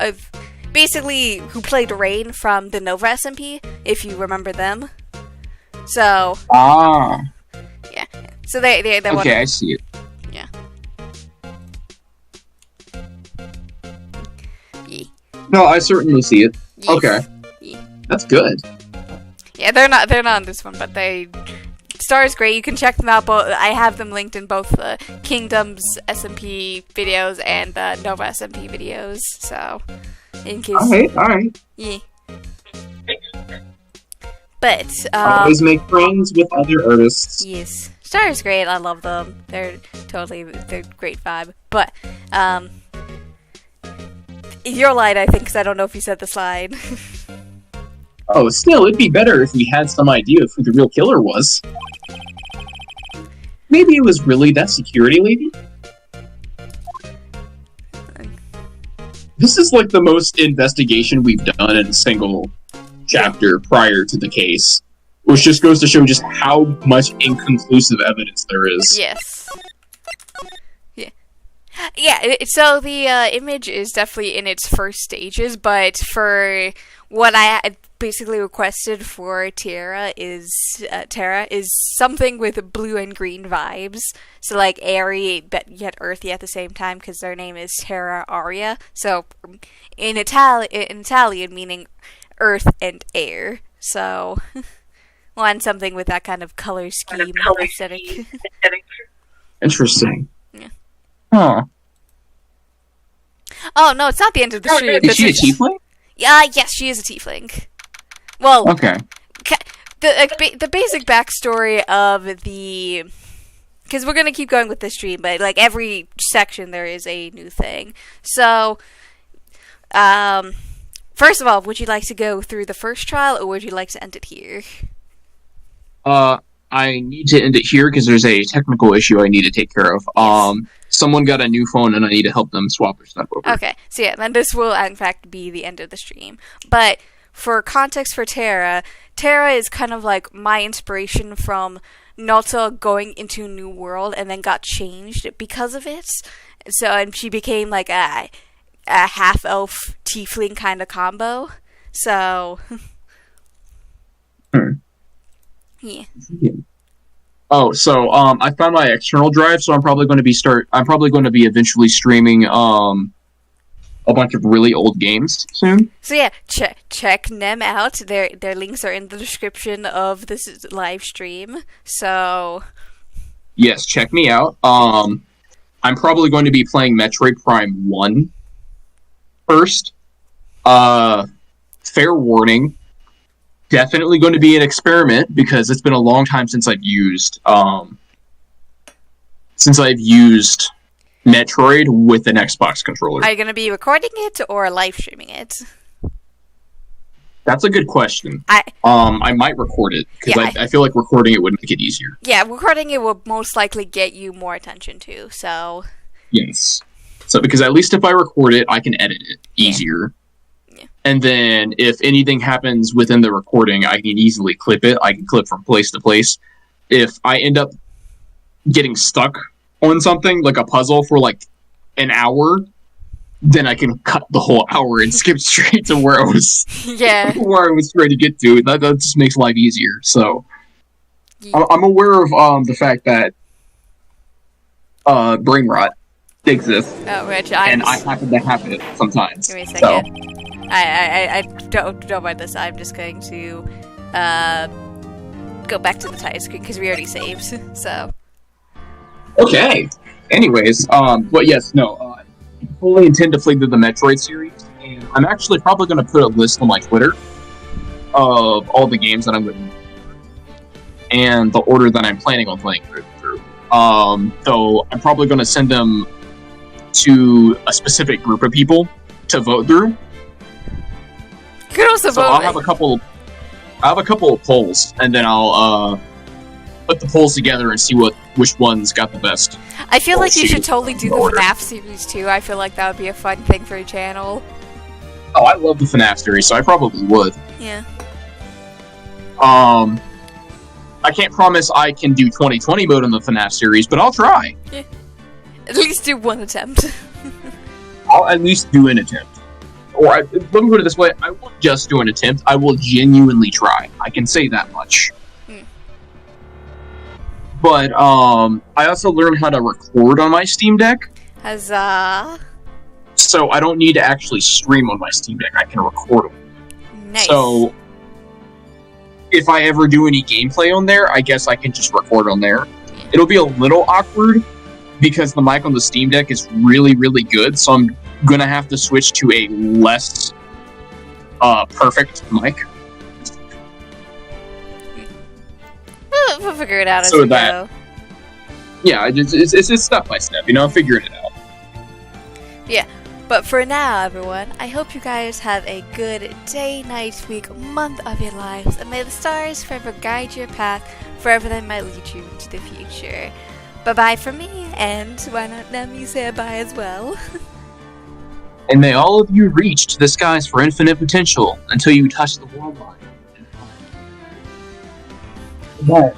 basically who played Rain from the Nova SMP, if you remember them. So. Yeah. So they're okay, I see it. Yeah. No, I certainly see it. Yes. Okay. Yeah. That's good. Yeah, they're not on this one, but Star is great. You can check them out. Both I have them linked in both the Kingdoms SMP videos and the Nova SMP videos. So, in case. All right. Yeah. But always make friends with other artists. Yes, Star is great. I love them. They're great vibe. But your line, I think, because I don't know if you said this line. Oh, still, it'd be better if we had some idea of who the real killer was. Maybe it was really that security lady? This is like the most investigation we've done in a single chapter prior to the case. Which just goes to show just how much inconclusive evidence there is. Yes. Yeah, so the image is definitely in its first stages, but for what I basically requested for Terra is something with blue and green vibes. So like airy but yet earthy at the same time, because their name is Terra Aria. So in Italian meaning earth and air. So want something with that kind of color scheme aesthetic. Interesting. Yeah. Huh. Oh no, it's not the end of the stream. Is she a tiefling? Yes, she is a tiefling. Well, okay. The basic backstory of the, because we're gonna keep going with this stream, but like every section there is a new thing. So, first of all, would you like to go through the first trial, or would you like to end it here? I need to end it here because there's a technical issue I need to take care of. Yes. Someone got a new phone and I need to help them swap their stuff over. Okay, so yeah, then this will in fact be the end of the stream. But for context for Terra is kind of like my inspiration from Nalta going into New World and then got changed because of it. So, and she became like a half-elf tiefling kind of combo. So, yeah. Oh, so I found my external drive, so I'm probably going to be eventually streaming a bunch of really old games soon. So yeah, check them out. Their links are in the description of this live stream. So yes, check me out. I'm probably going to be playing Metroid Prime 1 first. Fair warning, definitely going to be an experiment because it's been a long time since I've used Metroid with an Xbox controller. Are you going to be recording it or live streaming it? That's a good question. I might record it because I feel like recording it would make it easier. Yeah, recording it will most likely get you more attention too. So yes, so because at least if I record it, I can edit it easier. Yeah. And then if anything happens within the recording, I can easily clip it. I can clip from place to place. If I end up getting stuck on something like a puzzle for like an hour, then I can cut the whole hour and skip straight to where I was where I was trying to get to. That just makes life easier. So I'm aware of the fact that brain rot exists. Oh, Rich, I happen to have it sometimes. Give me a second. So. I don't mind this. I'm just going to go back to the title screen because we already saved. So. Okay. Anyways, but yes, no. I fully intend to play through the Metroid series, and I'm actually probably going to put a list on my Twitter of all the games that I'm going to and the order that I'm planning on playing through. So I'm probably going to send them to a specific group of people to vote through. You can also vote. I'll have a couple of polls, and then I'll put the polls together and see which ones got the best. I feel like you should totally do the FNAF series too. I feel like that would be a fun thing for your channel. Oh, I love the FNAF series, so I probably would. Yeah. I can't promise I can do 2020 mode in the FNAF series, but I'll try. Yeah. At least do one attempt. I'll at least do an attempt. Or let me put it this way, I won't just do an attempt, I will genuinely try. I can say that much. But, I also learned how to record on my Steam Deck. Huzzah. So I don't need to actually stream on my Steam Deck, I can record them. Nice. So, if I ever do any gameplay on there, I guess I can just record on there. Yeah. It'll be a little awkward, because the mic on the Steam Deck is really, really good, so I'm gonna have to switch to a less, perfect mic. We'll figure it out as we go. Yeah, it's step by step, figuring it out. Yeah, but for now, everyone, I hope you guys have a good day, night, week, month of your lives, and may the stars forever guide your path wherever they might lead you to the future. Bye-bye from me, and why not let me say bye as well? And may all of you reach to the skies for infinite potential until you touch the world line. Bye.